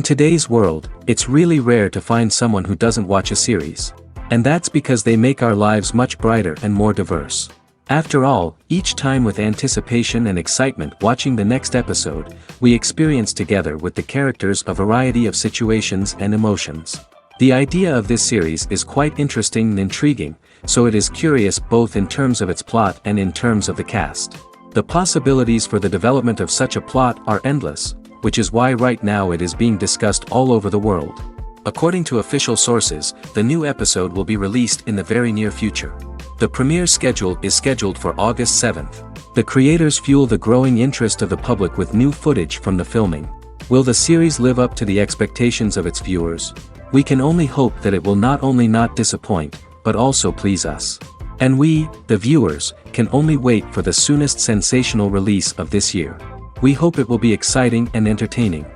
In today's world, it's really rare to find someone who doesn't watch a series. And that's because they make our lives much brighter and more diverse. After all, each time with anticipation and excitement watching the next episode, we experience together with the characters a variety of situations and emotions. The idea of this series is quite interesting and intriguing, so it is curious both in terms of its plot and in terms of the cast. The possibilities for the development of such a plot are endless, which is why right now it is being discussed all over the world. According to official sources, the new episode will be released in the very near future. The premiere schedule is scheduled for August 7th. The creators fuel the growing interest of the public with new footage from the filming. Will the series live up to the expectations of its viewers? We can only hope that it will not only not disappoint, but also please us. And we, the viewers, can only wait for the soonest sensational release of this year. We hope it will be exciting and entertaining.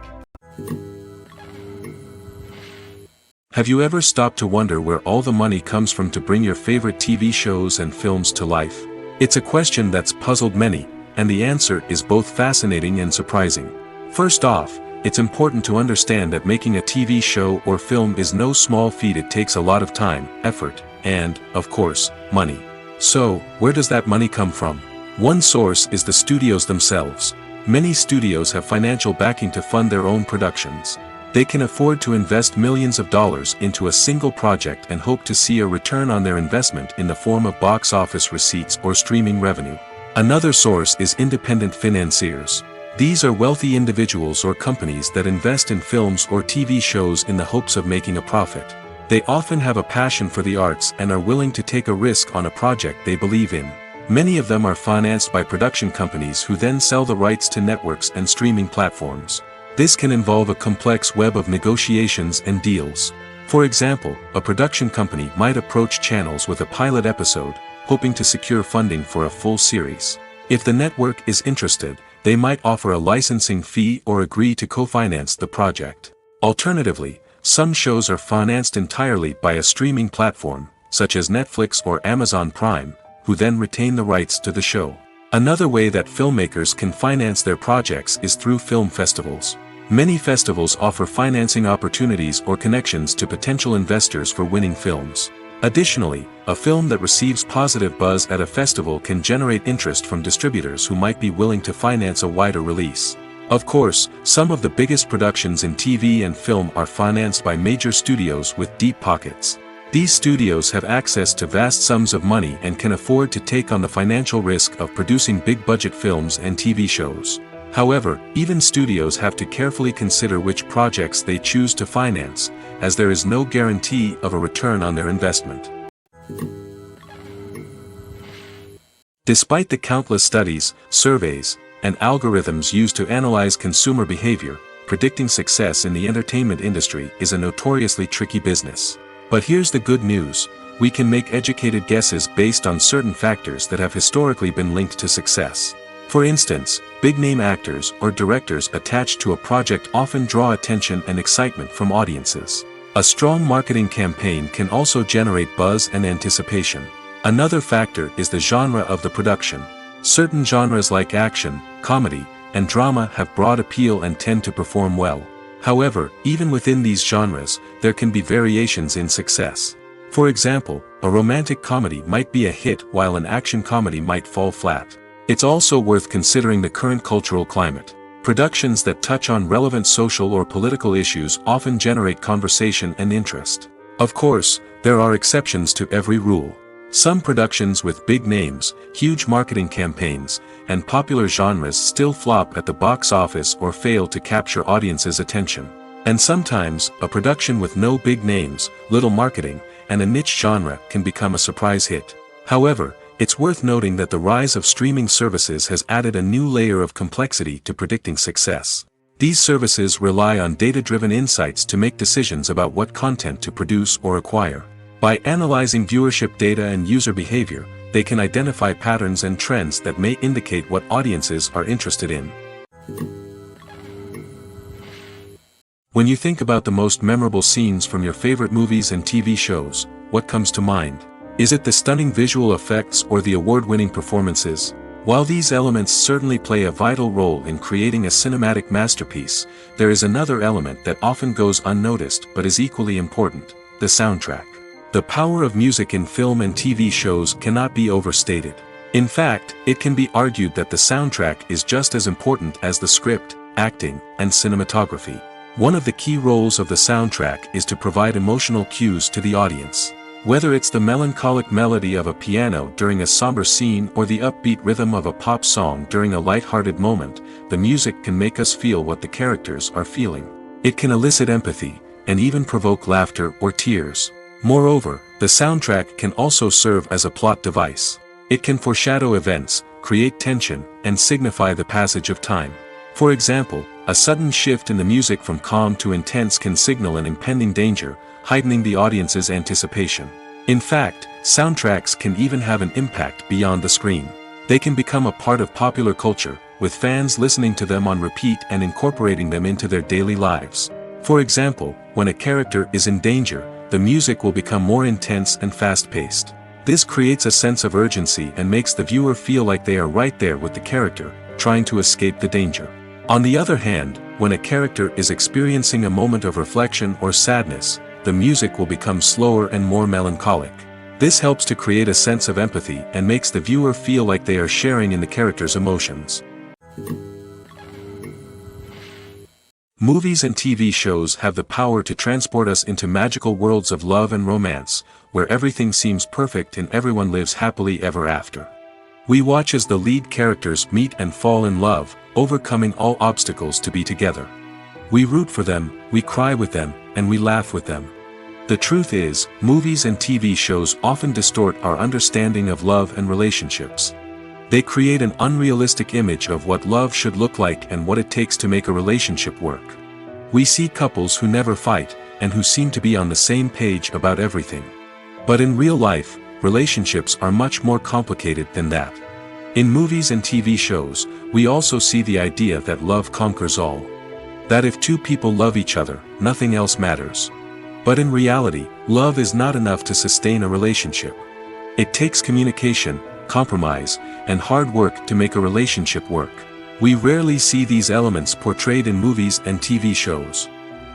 Have you ever stopped to wonder where all the money comes from to bring your favorite TV shows and films to life? It's a question that's puzzled many, and the answer is both fascinating and surprising. First off, it's important to understand that making a TV show or film is no small feat. It takes a lot of time, effort, and, of course, money. So, where does that money come from? One source is the studios themselves. Many studios have financial backing to fund their own productions. They can afford to invest millions of dollars into a single project and hope to see a return on their investment in the form of box office receipts or streaming revenue. Another source is independent financiers. These are wealthy individuals or companies that invest in films or TV shows in the hopes of making a profit. They often have a passion for the arts and are willing to take a risk on a project they believe in. Many of them are financed by production companies who then sell the rights to networks and streaming platforms. This can involve a complex web of negotiations and deals. For example, a production company might approach channels with a pilot episode, hoping to secure funding for a full series. If the network is interested, they might offer a licensing fee or agree to co-finance the project. Alternatively, some shows are financed entirely by a streaming platform, such as Netflix or Amazon Prime, who then retain the rights to the show. Another way that filmmakers can finance their projects is through film festivals. Many festivals offer financing opportunities or connections to potential investors for winning films. Additionally, a film that receives positive buzz at a festival can generate interest from distributors who might be willing to finance a wider release. Of course, some of the biggest productions in TV and film are financed by major studios with deep pockets. These studios have access to vast sums of money and can afford to take on the financial risk of producing big-budget films and TV shows. However, even studios have to carefully consider which projects they choose to finance, as there is no guarantee of a return on their investment. Despite the countless studies, surveys, and algorithms used to analyze consumer behavior, predicting success in the entertainment industry is a notoriously tricky business. But here's the good news: we can make educated guesses based on certain factors that have historically been linked to success. For instance, big-name actors or directors attached to a project often draw attention and excitement from audiences. A strong marketing campaign can also generate buzz and anticipation. Another factor is the genre of the production. Certain genres like action, comedy, and drama have broad appeal and tend to perform well. However, even within these genres, there can be variations in success. For example, a romantic comedy might be a hit while an action comedy might fall flat. It's also worth considering the current cultural climate. Productions that touch on relevant social or political issues often generate conversation and interest. Of course, there are exceptions to every rule. Some productions with big names, huge marketing campaigns, and popular genres still flop at the box office or fail to capture audiences' attention. And sometimes, a production with no big names, little marketing, and a niche genre can become a surprise hit. However, it's worth noting that the rise of streaming services has added a new layer of complexity to predicting success. These services rely on data-driven insights to make decisions about what content to produce or acquire. By analyzing viewership data and user behavior, they can identify patterns and trends that may indicate what audiences are interested in. When you think about the most memorable scenes from your favorite movies and TV shows, what comes to mind? Is it the stunning visual effects or the award-winning performances? While these elements certainly play a vital role in creating a cinematic masterpiece, there is another element that often goes unnoticed but is equally important: the soundtrack. The power of music in film and TV shows cannot be overstated. In fact, it can be argued that the soundtrack is just as important as the script, acting, and cinematography. One of the key roles of the soundtrack is to provide emotional cues to the audience. Whether it's the melancholic melody of a piano during a somber scene or the upbeat rhythm of a pop song during a light-hearted moment, the music can make us feel what the characters are feeling. It can elicit empathy, and even provoke laughter or tears. Moreover, the soundtrack can also serve as a plot device. It can foreshadow events, create tension, and signify the passage of time. For example, a sudden shift in the music from calm to intense can signal an impending danger, heightening the audience's anticipation. In fact, soundtracks can even have an impact beyond the screen. They can become a part of popular culture, with fans listening to them on repeat and incorporating them into their daily lives. For example, when a character is in danger, the music will become more intense and fast-paced. This creates a sense of urgency and makes the viewer feel like they are right there with the character, trying to escape the danger. On the other hand, when a character is experiencing a moment of reflection or sadness, the music will become slower and more melancholic. This helps to create a sense of empathy and makes the viewer feel like they are sharing in the character's emotions. Movies and TV shows have the power to transport us into magical worlds of love and romance, where everything seems perfect and everyone lives happily ever after. We watch as the lead characters meet and fall in love, overcoming all obstacles to be together. We root for them, we cry with them, and we laugh with them. The truth is, movies and TV shows often distort our understanding of love and relationships. They create an unrealistic image of what love should look like and what it takes to make a relationship work. We see couples who never fight, and who seem to be on the same page about everything. But in real life, relationships are much more complicated than that. In movies and TV shows, we also see the idea that love conquers all. That if two people love each other, nothing else matters. But in reality, love is not enough to sustain a relationship. It takes communication, compromise, and hard work to make a relationship work. We rarely see these elements portrayed in movies and TV shows.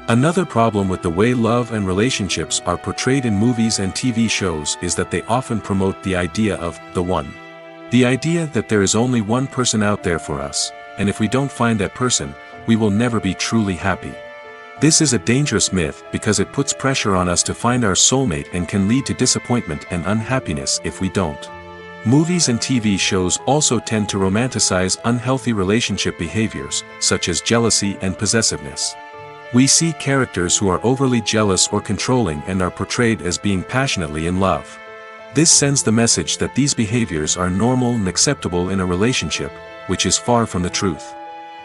Another problem with the way love and relationships are portrayed in movies and TV shows is that they often promote the idea of the one. The idea that there is only one person out there for us, and if we don't find that person, we will never be truly happy. This is a dangerous myth because it puts pressure on us to find our soulmate and can lead to disappointment and unhappiness if we don't. Movies and TV shows also tend to romanticize unhealthy relationship behaviors, such as jealousy and possessiveness. We see characters who are overly jealous or controlling and are portrayed as being passionately in love. This sends the message that these behaviors are normal and acceptable in a relationship, which is far from the truth.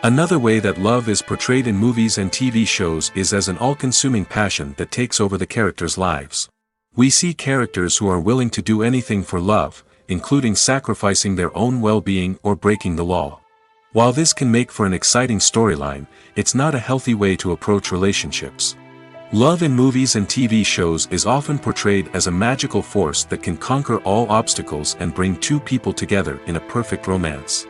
Another way that love is portrayed in movies and TV shows is as an all-consuming passion that takes over the characters' lives. We see characters who are willing to do anything for love, including sacrificing their own well-being or breaking the law. While this can make for an exciting storyline, it's not a healthy way to approach relationships. Love in movies and TV shows is often portrayed as a magical force that can conquer all obstacles and bring two people together in a perfect romance.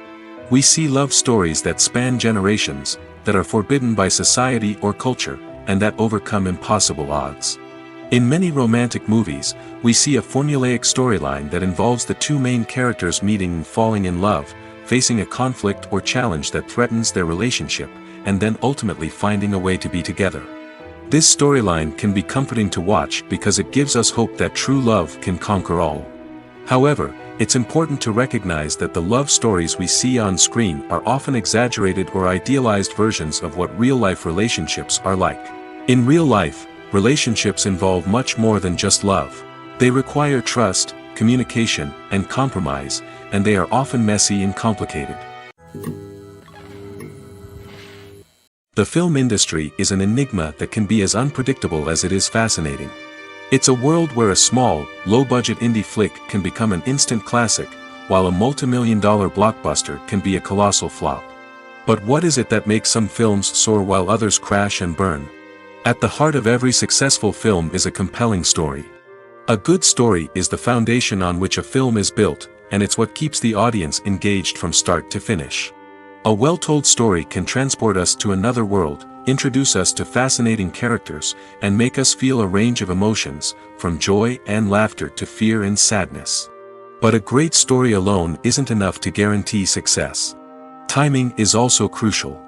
We see love stories that span generations, that are forbidden by society or culture, and that overcome impossible odds. In many romantic movies, we see a formulaic storyline that involves the two main characters meeting and falling in love, facing a conflict or challenge that threatens their relationship, and then ultimately finding a way to be together. This storyline can be comforting to watch because it gives us hope that true love can conquer all. However, it's important to recognize that the love stories we see on screen are often exaggerated or idealized versions of what real-life relationships are like. In real life, relationships involve much more than just love. They require trust, communication, and compromise, and they are often messy and complicated. The film industry is an enigma that can be as unpredictable as it is fascinating. It's a world where a small, low-budget indie flick can become an instant classic, while a multi-million-dollar blockbuster can be a colossal flop. But what is it that makes some films soar while others crash and burn? At the heart of every successful film is a compelling story. A good story is the foundation on which a film is built, and it's what keeps the audience engaged from start to finish. A well-told story can transport us to another world, introduce us to fascinating characters, and make us feel a range of emotions, from joy and laughter to fear and sadness. But a great story alone isn't enough to guarantee success. Timing is also crucial.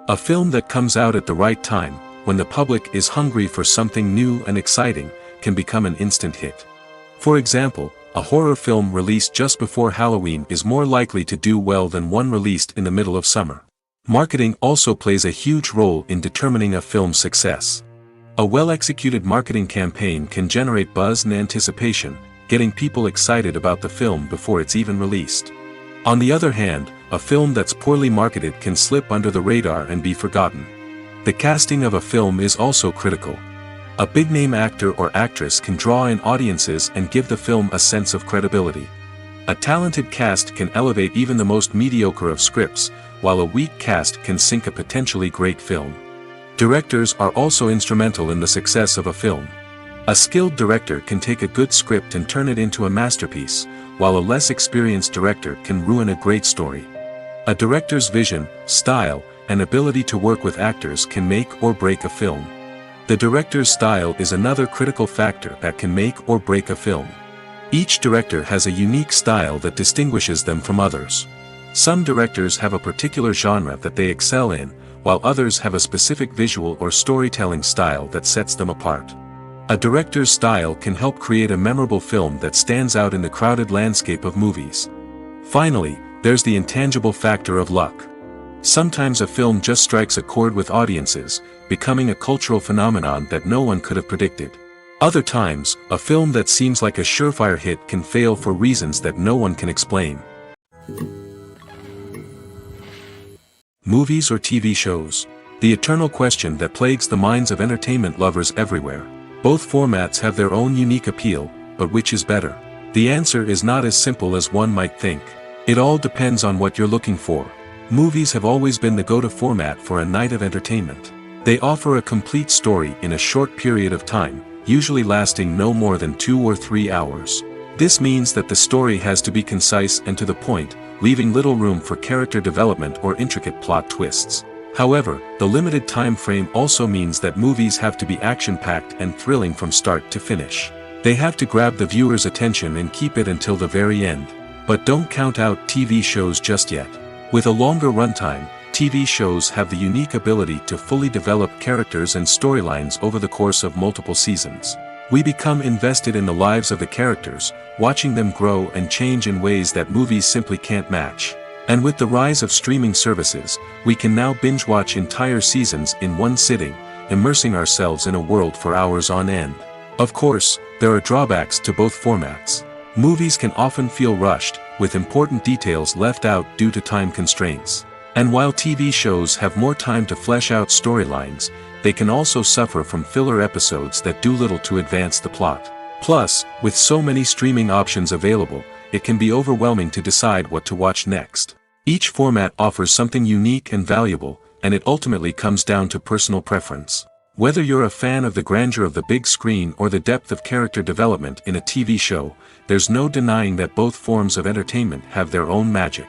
A film that comes out at the right time, when the public is hungry for something new and exciting, can become an instant hit. For example, a horror film released just before Halloween is more likely to do well than one released in the middle of summer. Marketing also plays a huge role in determining a film's success. A well-executed marketing campaign can generate buzz and anticipation, getting people excited about the film before it's even released. On the other hand, a film that's poorly marketed can slip under the radar and be forgotten. The casting of a film is also critical. A big-name actor or actress can draw in audiences and give the film a sense of credibility. A talented cast can elevate even the most mediocre of scripts, while a weak cast can sink a potentially great film. Directors are also instrumental in the success of a film. A skilled director can take a good script and turn it into a masterpiece, while a less experienced director can ruin a great story. A director's vision, style, and ability to work with actors can make or break a film. The director's style is another critical factor that can make or break a film. Each director has a unique style that distinguishes them from others. Some directors have a particular genre that they excel in, while others have a specific visual or storytelling style that sets them apart. A director's style can help create a memorable film that stands out in the crowded landscape of movies. Finally, there's the intangible factor of luck. Sometimes a film just strikes a chord with audiences, becoming a cultural phenomenon that no one could have predicted. Other times, a film that seems like a surefire hit can fail for reasons that no one can explain. Movies or TV shows? The eternal question that plagues the minds of entertainment lovers everywhere. Both formats have their own unique appeal, but which is better? The answer is not as simple as one might think. It all depends on what you're looking for. Movies have always been the go-to format for a night of entertainment. They offer a complete story in a short period of time, usually lasting no more than 2 or 3 hours. This means that the story has to be concise and to the point, leaving little room for character development or intricate plot twists. However, the limited time frame also means that movies have to be action-packed and thrilling from start to finish. They have to grab the viewer's attention and keep it until the very end. But don't count out TV shows just yet. With a longer runtime, TV shows have the unique ability to fully develop characters and storylines over the course of multiple seasons. We become invested in the lives of the characters, watching them grow and change in ways that movies simply can't match. And with the rise of streaming services, we can now binge-watch entire seasons in one sitting, immersing ourselves in a world for hours on end. Of course, there are drawbacks to both formats. Movies can often feel rushed, with important details left out due to time constraints. And while TV shows have more time to flesh out storylines, they can also suffer from filler episodes that do little to advance the plot. Plus, with so many streaming options available, it can be overwhelming to decide what to watch next. Each format offers something unique and valuable, and it ultimately comes down to personal preference. Whether you're a fan of the grandeur of the big screen or the depth of character development in a TV show, there's no denying that both forms of entertainment have their own magic.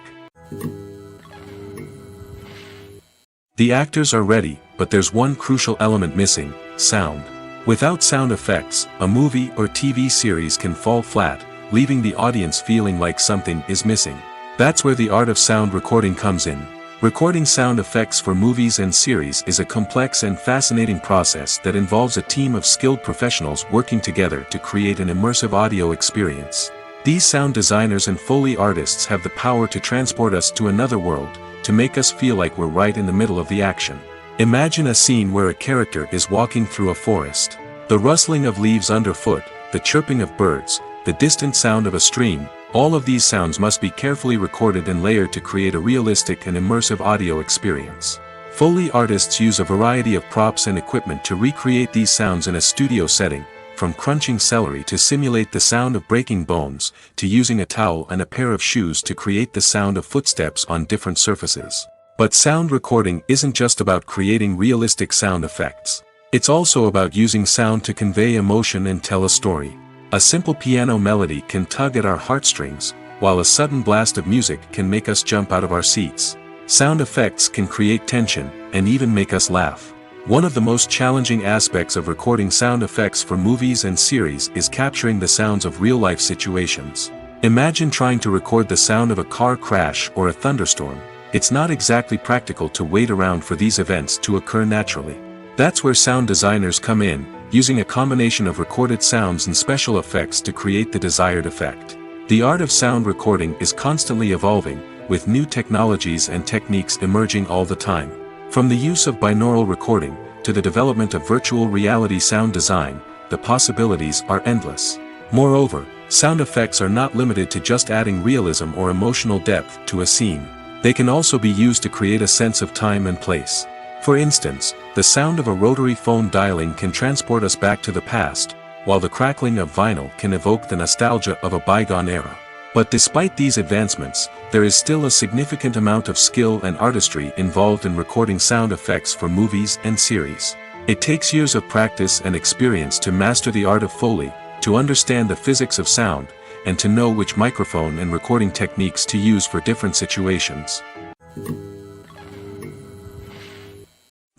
The actors are ready, but there's one crucial element missing: sound. Without sound effects, a movie or TV series can fall flat, leaving the audience feeling like something is missing. That's where the art of sound recording comes in. Recording sound effects for movies and series is a complex and fascinating process that involves a team of skilled professionals working together to create an immersive audio experience. These sound designers and Foley artists have the power to transport us to another world, to make us feel like we're right in the middle of the action. Imagine a scene where a character is walking through a forest. The rustling of leaves underfoot, the chirping of birds, the distant sound of a stream, all of these sounds must be carefully recorded and layered to create a realistic and immersive audio experience. Foley artists use a variety of props and equipment to recreate these sounds in a studio setting, from crunching celery to simulate the sound of breaking bones, to using a towel and a pair of shoes to create the sound of footsteps on different surfaces. But sound recording isn't just about creating realistic sound effects. It's also about using sound to convey emotion and tell a story. A simple piano melody can tug at our heartstrings, while a sudden blast of music can make us jump out of our seats. Sound effects can create tension, and even make us laugh. One of the most challenging aspects of recording sound effects for movies and series is capturing the sounds of real-life situations. Imagine trying to record the sound of a car crash or a thunderstorm. It's not exactly practical to wait around for these events to occur naturally. That's where sound designers come in, using a combination of recorded sounds and special effects to create the desired effect. The art of sound recording is constantly evolving, with new technologies and techniques emerging all the time. From the use of binaural recording, to the development of virtual reality sound design, the possibilities are endless. Moreover, sound effects are not limited to just adding realism or emotional depth to a scene. They can also be used to create a sense of time and place. For instance, the sound of a rotary phone dialing can transport us back to the past, while the crackling of vinyl can evoke the nostalgia of a bygone era. But despite these advancements, there is still a significant amount of skill and artistry involved in recording sound effects for movies and series. It takes years of practice and experience to master the art of Foley, to understand the physics of sound, and to know which microphone and recording techniques to use for different situations.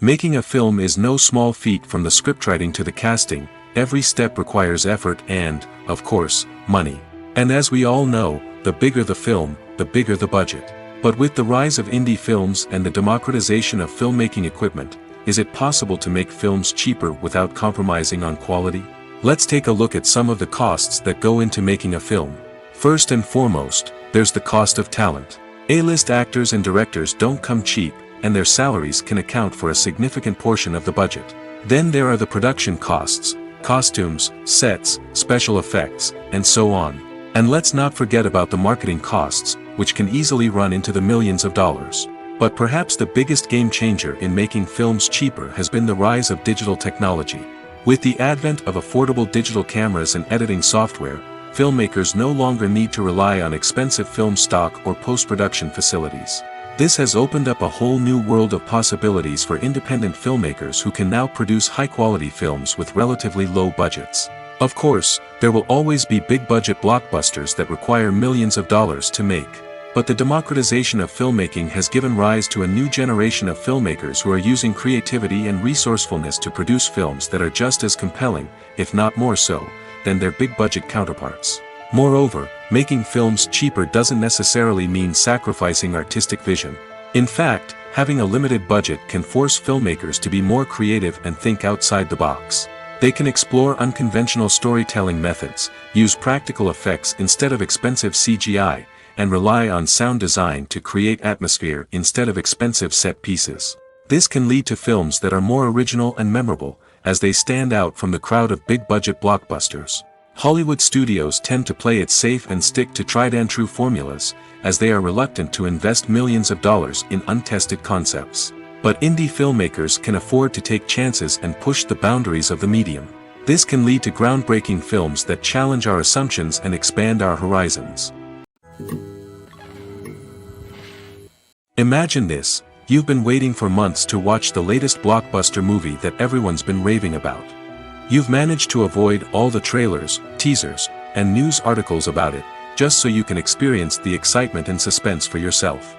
Making a film is no small feat. From the scriptwriting to the casting, every step requires effort and, of course, money. And as we all know, the bigger the film, the bigger the budget. But with the rise of indie films and the democratization of filmmaking equipment, is it possible to make films cheaper without compromising on quality? Let's take a look at some of the costs that go into making a film. First and foremost, there's the cost of talent. A-list actors and directors don't come cheap, and their salaries can account for a significant portion of the budget. Then there are the production costs, costumes, sets, special effects, and so on. And let's not forget about the marketing costs, which can easily run into the millions of dollars. But perhaps the biggest game changer in making films cheaper has been the rise of digital technology. With the advent of affordable digital cameras and editing software, filmmakers no longer need to rely on expensive film stock or post-production facilities. This has opened up a whole new world of possibilities for independent filmmakers who can now produce high-quality films with relatively low budgets. Of course, there will always be big-budget blockbusters that require millions of dollars to make. But the democratization of filmmaking has given rise to a new generation of filmmakers who are using creativity and resourcefulness to produce films that are just as compelling, if not more so, than their big-budget counterparts. Moreover, making films cheaper doesn't necessarily mean sacrificing artistic vision. In fact, having a limited budget can force filmmakers to be more creative and think outside the box. They can explore unconventional storytelling methods, use practical effects instead of expensive CGI, and rely on sound design to create atmosphere instead of expensive set pieces. This can lead to films that are more original and memorable, as they stand out from the crowd of big-budget blockbusters. Hollywood studios tend to play it safe and stick to tried-and-true formulas, as they are reluctant to invest millions of dollars in untested concepts. But indie filmmakers can afford to take chances and push the boundaries of the medium. This can lead to groundbreaking films that challenge our assumptions and expand our horizons. Imagine this: you've been waiting for months to watch the latest blockbuster movie that everyone's been raving about. You've managed to avoid all the trailers, teasers, and news articles about it, just so you can experience the excitement and suspense for yourself.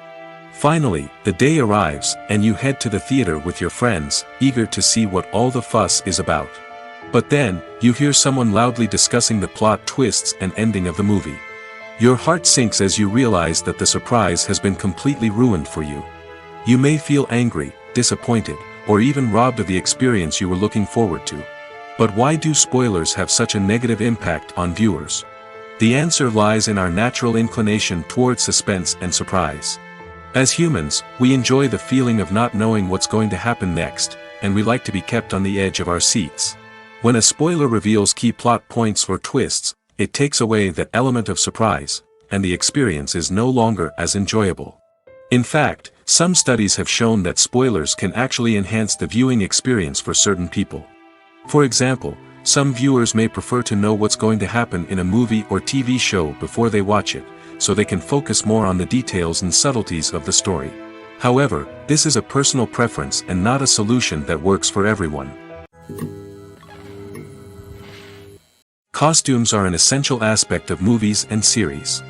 Finally, the day arrives, and you head to the theater with your friends, eager to see what all the fuss is about. But then, you hear someone loudly discussing the plot twists and ending of the movie. Your heart sinks as you realize that the surprise has been completely ruined for you. You may feel angry, disappointed, or even robbed of the experience you were looking forward to. But why do spoilers have such a negative impact on viewers? The answer lies in our natural inclination toward suspense and surprise. As humans, we enjoy the feeling of not knowing what's going to happen next, and we like to be kept on the edge of our seats. When a spoiler reveals key plot points or twists, it takes away that element of surprise, and the experience is no longer as enjoyable. In fact, some studies have shown that spoilers can actually enhance the viewing experience for certain people. For example, some viewers may prefer to know what's going to happen in a movie or TV show before they watch it, so they can focus more on the details and subtleties of the story. However, this is a personal preference and not a solution that works for everyone. Costumes are an essential aspect of movies and series.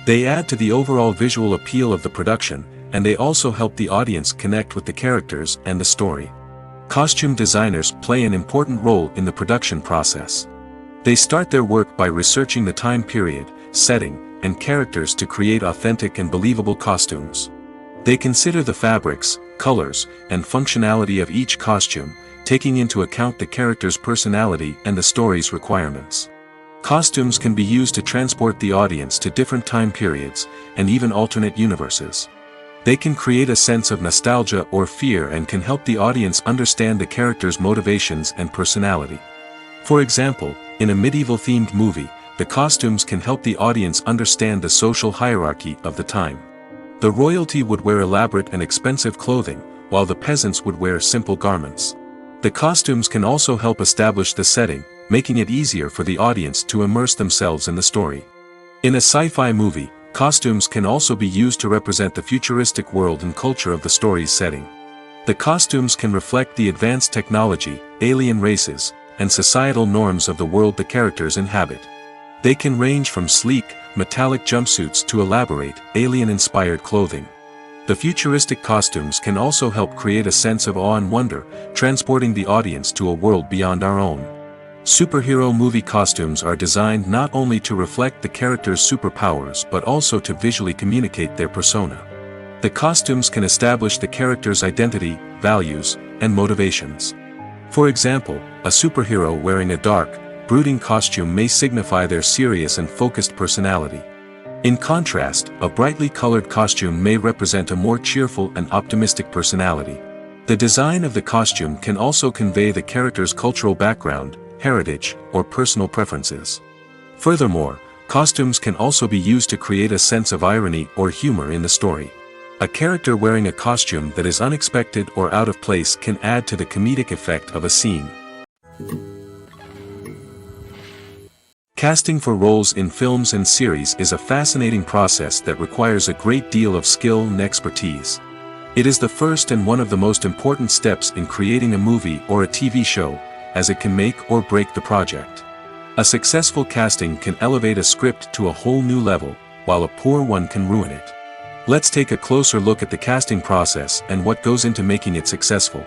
They add to the overall visual appeal of the production, and they also help the audience connect with the characters and the story. Costume designers play an important role in the production process. They start their work by researching the time period, setting, and characters to create authentic and believable costumes. They consider the fabrics, colors, and functionality of each costume, taking into account the character's personality and the story's requirements. Costumes can be used to transport the audience to different time periods, and even alternate universes. They can create a sense of nostalgia or fear and can help the audience understand the character's motivations and personality. For example, in a medieval-themed movie, the costumes can help the audience understand the social hierarchy of the time. The royalty would wear elaborate and expensive clothing, while the peasants would wear simple garments. The costumes can also help establish the setting, making it easier for the audience to immerse themselves in the story. In a sci-fi movie, costumes can also be used to represent the futuristic world and culture of the story's setting. The costumes can reflect the advanced technology, alien races, and societal norms of the world the characters inhabit. They can range from sleek, metallic jumpsuits to elaborate, alien-inspired clothing. The futuristic costumes can also help create a sense of awe and wonder, transporting the audience to a world beyond our own. Superhero movie costumes are designed not only to reflect the character's superpowers but also to visually communicate their persona. The costumes can establish the character's identity, values, and motivations. For example, a superhero wearing a dark, brooding costume may signify their serious and focused personality. In contrast, a brightly colored costume may represent a more cheerful and optimistic personality. The design of the costume can also convey the character's cultural background, heritage, or personal preferences. Furthermore, costumes can also be used to create a sense of irony or humor in the story. A character wearing a costume that is unexpected or out of place can add to the comedic effect of a scene. Casting for roles in films and series is a fascinating process that requires a great deal of skill and expertise. It is the first and one of the most important steps in creating a movie or a TV show, as it can make or break the project. A successful casting can elevate a script to a whole new level, while a poor one can ruin it. Let's take a closer look at the casting process and what goes into making it successful.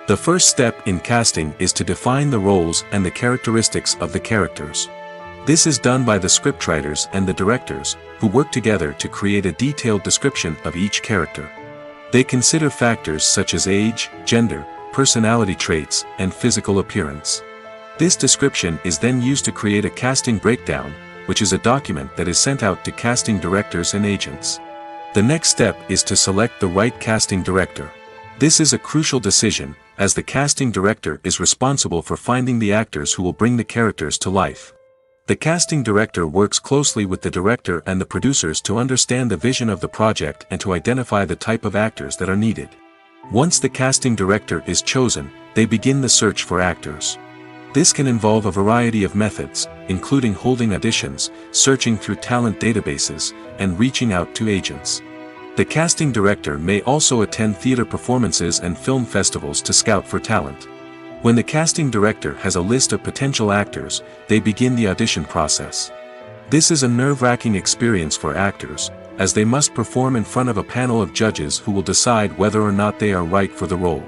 The first step in casting is to define the roles and the characteristics of the characters. This is done by the scriptwriters and the directors, who work together to create a detailed description of each character. They consider factors such as age, gender, personality traits, and physical appearance. This description is then used to create a casting breakdown, which is a document that is sent out to casting directors and agents. The next step is to select the right casting director. This is a crucial decision, as the casting director is responsible for finding the actors who will bring the characters to life. The casting director works closely with the director and the producers to understand the vision of the project and to identify the type of actors that are needed. Once the casting director is chosen, they begin the search for actors. This can involve a variety of methods, including holding auditions, searching through talent databases, and reaching out to agents. The casting director may also attend theater performances and film festivals to scout for talent. When the casting director has a list of potential actors, they begin the audition process. This is a nerve-wracking experience for actors, as they must perform in front of a panel of judges who will decide whether or not they are right for the role.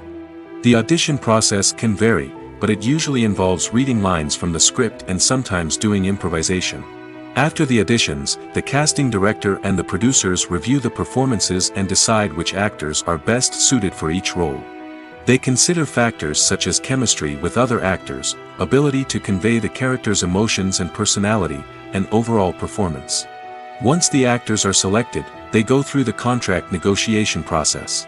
The audition process can vary, but it usually involves reading lines from the script and sometimes doing improvisation. After the auditions, the casting director and the producers review the performances and decide which actors are best suited for each role. They consider factors such as chemistry with other actors, ability to convey the character's emotions and personality, and overall performance. Once the actors are selected, they go through the contract negotiation process.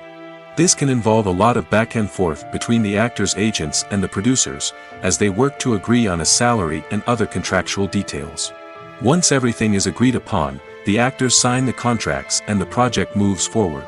This can involve a lot of back and forth between the actors' agents and the producers, as they work to agree on a salary and other contractual details. Once everything is agreed upon, the actors sign the contracts and the project moves forward.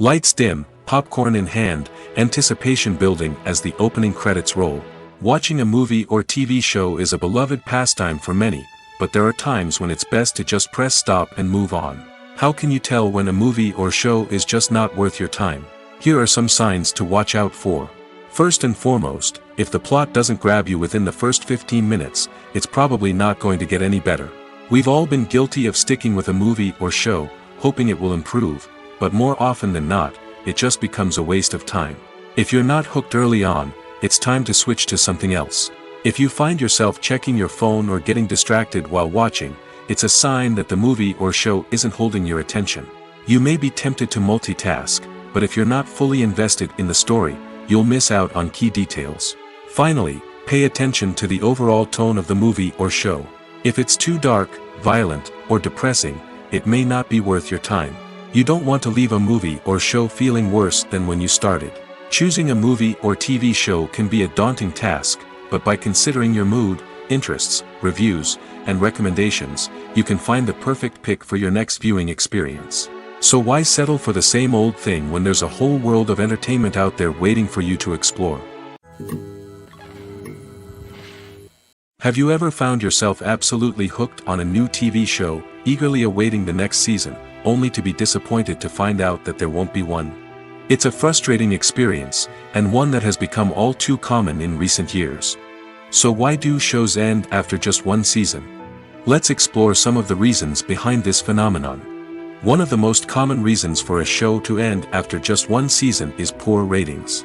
Lights dim, popcorn in hand, anticipation building as the opening credits roll. Watching a movie or TV show is a beloved pastime for many, but there are times when it's best to just press stop and move on. How can you tell when a movie or show is just not worth your time? Here are some signs to watch out for. First and foremost, if the plot doesn't grab you within the first 15 minutes, it's probably not going to get any better. We've all been guilty of sticking with a movie or show, hoping it will improve, but more often than not, it just becomes a waste of time. If you're not hooked early on, it's time to switch to something else. If you find yourself checking your phone or getting distracted while watching, it's a sign that the movie or show isn't holding your attention. You may be tempted to multitask, but if you're not fully invested in the story, you'll miss out on key details. Finally, pay attention to the overall tone of the movie or show. If it's too dark, violent, or depressing, it may not be worth your time. You don't want to leave a movie or show feeling worse than when you started. Choosing a movie or TV show can be a daunting task, but by considering your mood, interests, reviews, and recommendations, you can find the perfect pick for your next viewing experience. So why settle for the same old thing when there's a whole world of entertainment out there waiting for you to explore? Have you ever found yourself absolutely hooked on a new TV show, eagerly awaiting the next season, only to be disappointed to find out that there won't be one? It's a frustrating experience, and one that has become all too common in recent years. So why do shows end after just one season? Let's explore some of the reasons behind this phenomenon. One of the most common reasons for a show to end after just one season is poor ratings.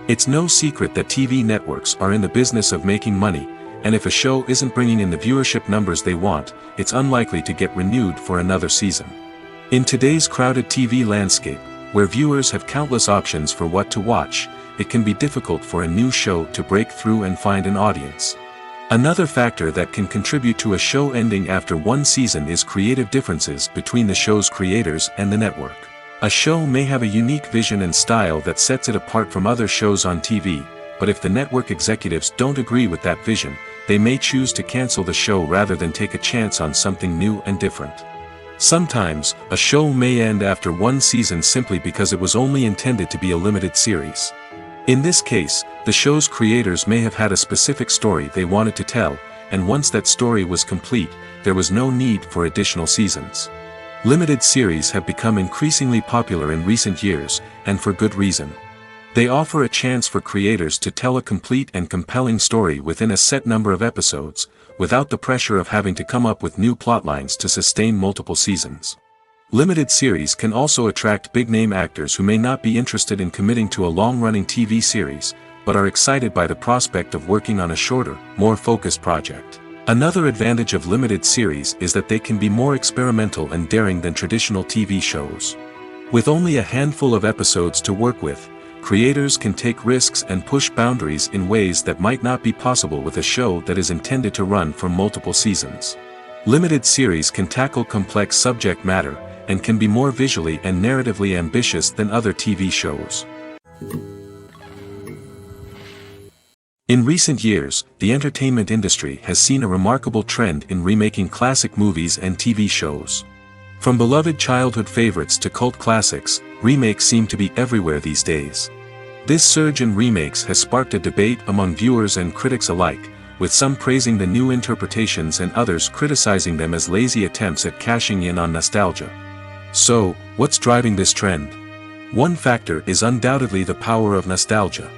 It's no secret that TV networks are in the business of making money, and if a show isn't bringing in the viewership numbers they want, it's unlikely to get renewed for another season. In today's crowded TV landscape, where viewers have countless options for what to watch, it can be difficult for a new show to break through and find an audience. Another factor that can contribute to a show ending after one season is creative differences between the show's creators and the network. A show may have a unique vision and style that sets it apart from other shows on TV, but if the network executives don't agree with that vision, they may choose to cancel the show rather than take a chance on something new and different. Sometimes, a show may end after one season simply because it was only intended to be a limited series. In this case, the show's creators may have had a specific story they wanted to tell, and once that story was complete, there was no need for additional seasons. Limited series have become increasingly popular in recent years, and for good reason. They offer a chance for creators to tell a complete and compelling story within a set number of episodes, without the pressure of having to come up with new plotlines to sustain multiple seasons. Limited series can also attract big-name actors who may not be interested in committing to a long-running TV series, but are excited by the prospect of working on a shorter, more focused project. Another advantage of limited series is that they can be more experimental and daring than traditional TV shows. With only a handful of episodes to work with, creators can take risks and push boundaries in ways that might not be possible with a show that is intended to run for multiple seasons. Limited series can tackle complex subject matter, and can be more visually and narratively ambitious than other TV shows. In recent years, the entertainment industry has seen a remarkable trend in remaking classic movies and TV shows. From beloved childhood favorites to cult classics, remakes seem to be everywhere these days. This surge in remakes has sparked a debate among viewers and critics alike, with some praising the new interpretations and others criticizing them as lazy attempts at cashing in on nostalgia. So, what's driving this trend? One factor is undoubtedly the power of nostalgia.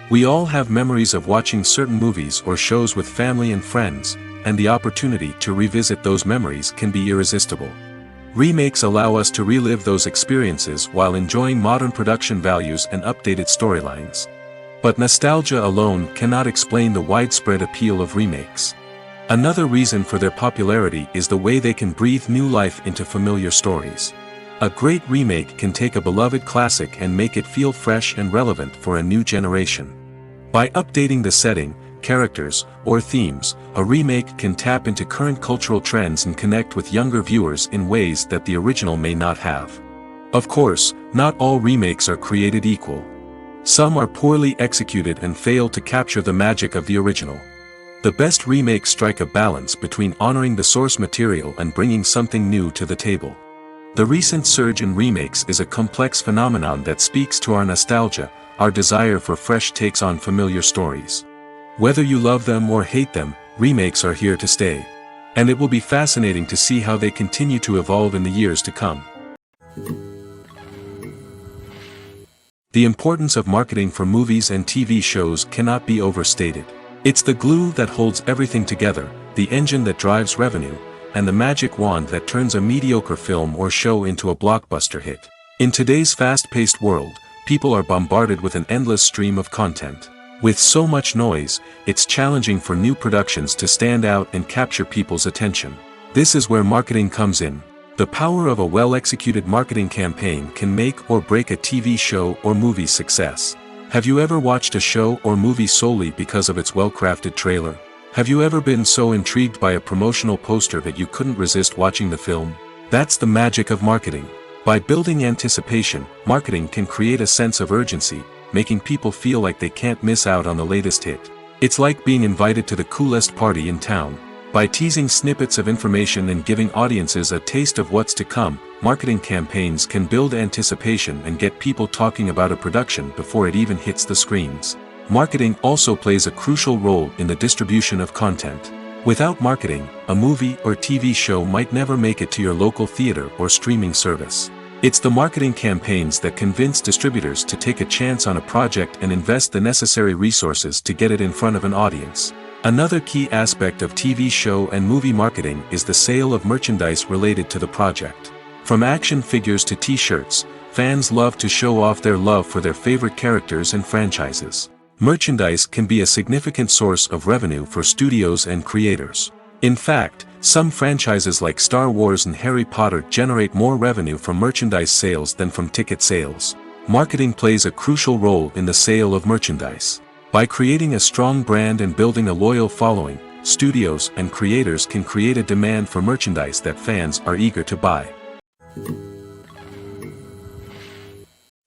We all have memories of watching certain movies or shows with family and friends, and the opportunity to revisit those memories can be irresistible. Remakes allow us to relive those experiences while enjoying modern production values and updated storylines. But nostalgia alone cannot explain the widespread appeal of remakes. Another reason for their popularity is the way they can breathe new life into familiar stories. A great remake can take a beloved classic and make it feel fresh and relevant for a new generation. By updating the setting, characters, or themes, a remake can tap into current cultural trends and connect with younger viewers in ways that the original may not have. Of course, not all remakes are created equal. Some are poorly executed and fail to capture the magic of the original. The best remakes strike a balance between honoring the source material and bringing something new to the table. The recent surge in remakes is a complex phenomenon that speaks to our nostalgia, our desire for fresh takes on familiar stories. Whether you love them or hate them, remakes are here to stay. And it will be fascinating to see how they continue to evolve in the years to come. The importance of marketing for movies and TV shows cannot be overstated. It's the glue that holds everything together, the engine that drives revenue, and the magic wand that turns a mediocre film or show into a blockbuster hit. In today's fast-paced world, people are bombarded with an endless stream of content. With so much noise, it's challenging for new productions to stand out and capture people's attention. This is where marketing comes in. The power of a well-executed marketing campaign can make or break a TV show or movie's success. Have you ever watched a show or movie solely because of its well-crafted trailer? Have you ever been so intrigued by a promotional poster that you couldn't resist watching the film? That's the magic of marketing. By building anticipation, marketing can create a sense of urgency, making people feel like they can't miss out on the latest hit. It's like being invited to the coolest party in town. By teasing snippets of information and giving audiences a taste of what's to come, marketing campaigns can build anticipation and get people talking about a production before it even hits the screens. Marketing also plays a crucial role in the distribution of content. Without marketing, a movie or TV show might never make it to your local theater or streaming service. It's the marketing campaigns that convince distributors to take a chance on a project and invest the necessary resources to get it in front of an audience. Another key aspect of TV show and movie marketing is the sale of merchandise related to the project. From action figures to t-shirts, fans love to show off their love for their favorite characters and franchises. Merchandise can be a significant source of revenue for studios and creators. In fact, some franchises like Star Wars and Harry Potter generate more revenue from merchandise sales than from ticket sales. Marketing plays a crucial role in the sale of merchandise. By creating a strong brand and building a loyal following, studios and creators can create a demand for merchandise that fans are eager to buy.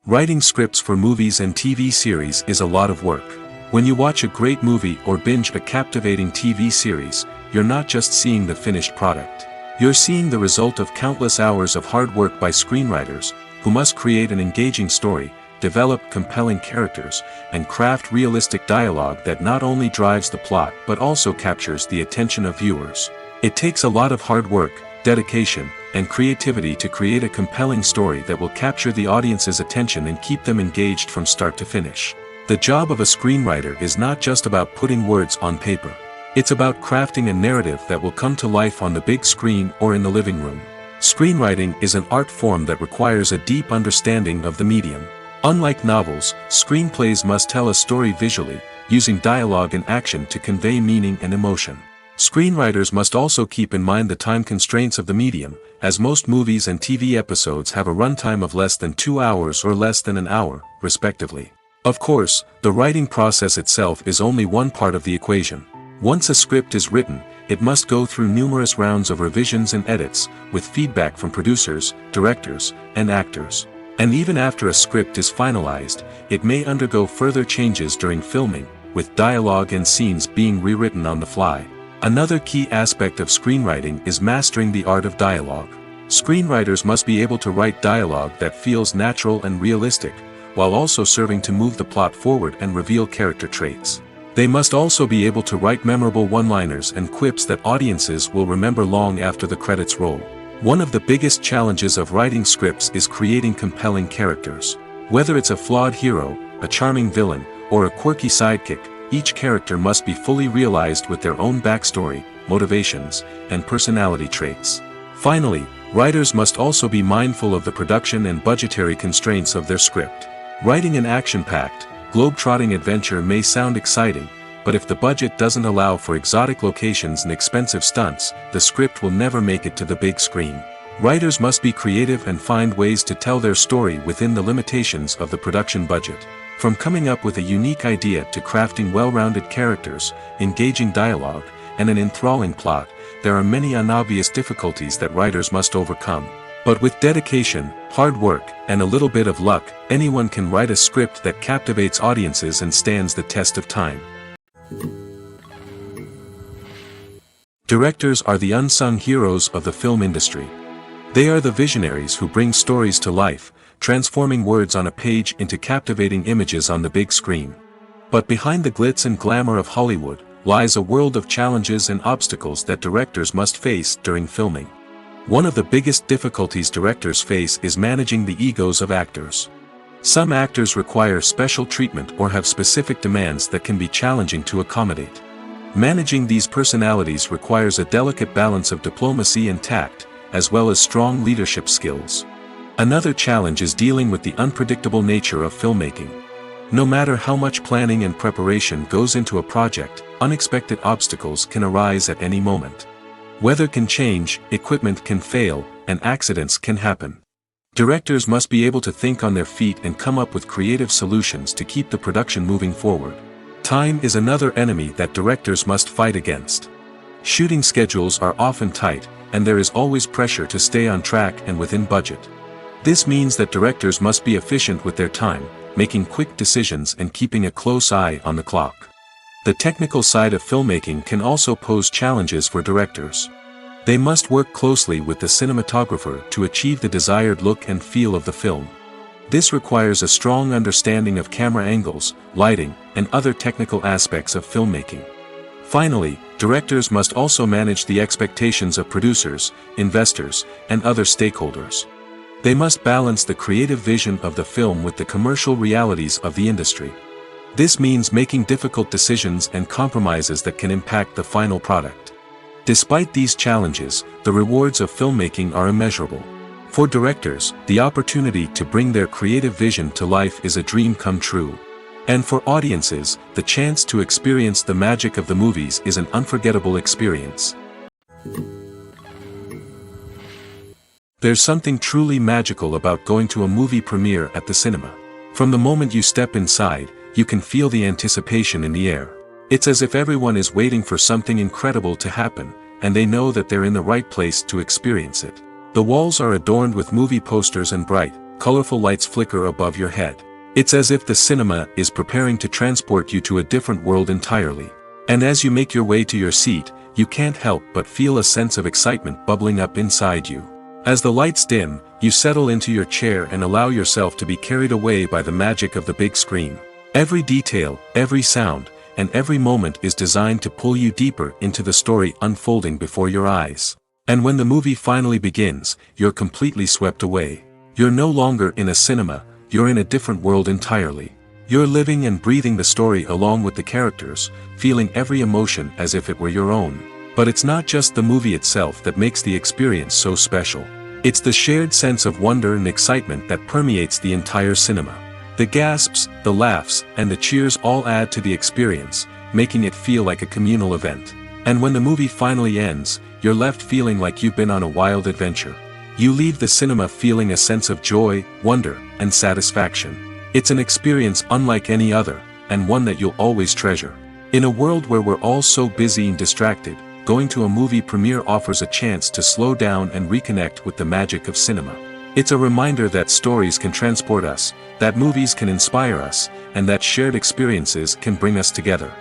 Writing scripts for movies and TV series is a lot of work. When you watch a great movie or binge a captivating TV series, you're not just seeing the finished product. You're seeing the result of countless hours of hard work by screenwriters, who must create an engaging story, develop compelling characters, and craft realistic dialogue that not only drives the plot but also captures the attention of viewers. It takes a lot of hard work, dedication, and creativity to create a compelling story that will capture the audience's attention and keep them engaged from start to finish. The job of a screenwriter is not just about putting words on paper. It's about crafting a narrative that will come to life on the big screen or in the living room. Screenwriting is an art form that requires a deep understanding of the medium. Unlike novels, screenplays must tell a story visually, using dialogue and action to convey meaning and emotion. Screenwriters must also keep in mind the time constraints of the medium, as most movies and TV episodes have a runtime of less than 2 hours or less than an hour, respectively. Of course, the writing process itself is only one part of the equation. Once a script is written, it must go through numerous rounds of revisions and edits, with feedback from producers, directors, and actors. And even after a script is finalized, it may undergo further changes during filming, with dialogue and scenes being rewritten on the fly. Another key aspect of screenwriting is mastering the art of dialogue. Screenwriters must be able to write dialogue that feels natural and realistic, while also serving to move the plot forward and reveal character traits. They must also be able to write memorable one-liners and quips that audiences will remember long after the credits roll. One of the biggest challenges of writing scripts is creating compelling characters. Whether it's a flawed hero, a charming villain, or a quirky sidekick, each character must be fully realized with their own backstory, motivations, and personality traits. Finally, writers must also be mindful of the production and budgetary constraints of their script. Writing an action-packed, globe-trotting adventure may sound exciting, but if the budget doesn't allow for exotic locations and expensive stunts, the script will never make it to the big screen. Writers must be creative and find ways to tell their story within the limitations of the production budget. From coming up with a unique idea to crafting well-rounded characters, engaging dialogue, and an enthralling plot, there are many unobvious difficulties that writers must overcome. But with dedication, hard work, and a little bit of luck, anyone can write a script that captivates audiences and stands the test of time. Directors are the unsung heroes of the film industry. They are the visionaries who bring stories to life, transforming words on a page into captivating images on the big screen. But behind the glitz and glamour of Hollywood, lies a world of challenges and obstacles that directors must face during filming. One of the biggest difficulties directors face is managing the egos of actors. Some actors require special treatment or have specific demands that can be challenging to accommodate. Managing these personalities requires a delicate balance of diplomacy and tact, as well as strong leadership skills. Another challenge is dealing with the unpredictable nature of filmmaking. No matter how much planning and preparation goes into a project, unexpected obstacles can arise at any moment. Weather can change, equipment can fail, and accidents can happen. Directors must be able to think on their feet and come up with creative solutions to keep the production moving forward. Time is another enemy that directors must fight against. Shooting schedules are often tight, and there is always pressure to stay on track and within budget. This means that directors must be efficient with their time, making quick decisions and keeping a close eye on the clock. The technical side of filmmaking can also pose challenges for directors. They must work closely with the cinematographer to achieve the desired look and feel of the film. This requires a strong understanding of camera angles, lighting, and other technical aspects of filmmaking. Finally, directors must also manage the expectations of producers, investors, and other stakeholders. They must balance the creative vision of the film with the commercial realities of the industry. This means making difficult decisions and compromises that can impact the final product. Despite these challenges, the rewards of filmmaking are immeasurable. For directors, the opportunity to bring their creative vision to life is a dream come true. And for audiences, the chance to experience the magic of the movies is an unforgettable experience. There's something truly magical about going to a movie premiere at the cinema. From the moment you step inside, you can feel the anticipation in the air. It's as if everyone is waiting for something incredible to happen, and they know that they're in the right place to experience it. The walls are adorned with movie posters and bright, colorful lights flicker above your head. It's as if the cinema is preparing to transport you to a different world entirely. And as you make your way to your seat, you can't help but feel a sense of excitement bubbling up inside you. As the lights dim, you settle into your chair and allow yourself to be carried away by the magic of the big screen. Every detail, every sound, and every moment is designed to pull you deeper into the story unfolding before your eyes. And when the movie finally begins, you're completely swept away. You're no longer in a cinema, you're in a different world entirely. You're living and breathing the story along with the characters, feeling every emotion as if it were your own. But it's not just the movie itself that makes the experience so special. It's the shared sense of wonder and excitement that permeates the entire cinema. The gasps, the laughs, and the cheers all add to the experience, making it feel like a communal event. And when the movie finally ends, you're left feeling like you've been on a wild adventure. You leave the cinema feeling a sense of joy, wonder, and satisfaction. It's an experience unlike any other, and one that you'll always treasure. In a world where we're all so busy and distracted, going to a movie premiere offers a chance to slow down and reconnect with the magic of cinema. It's a reminder that stories can transport us, that movies can inspire us, and that shared experiences can bring us together.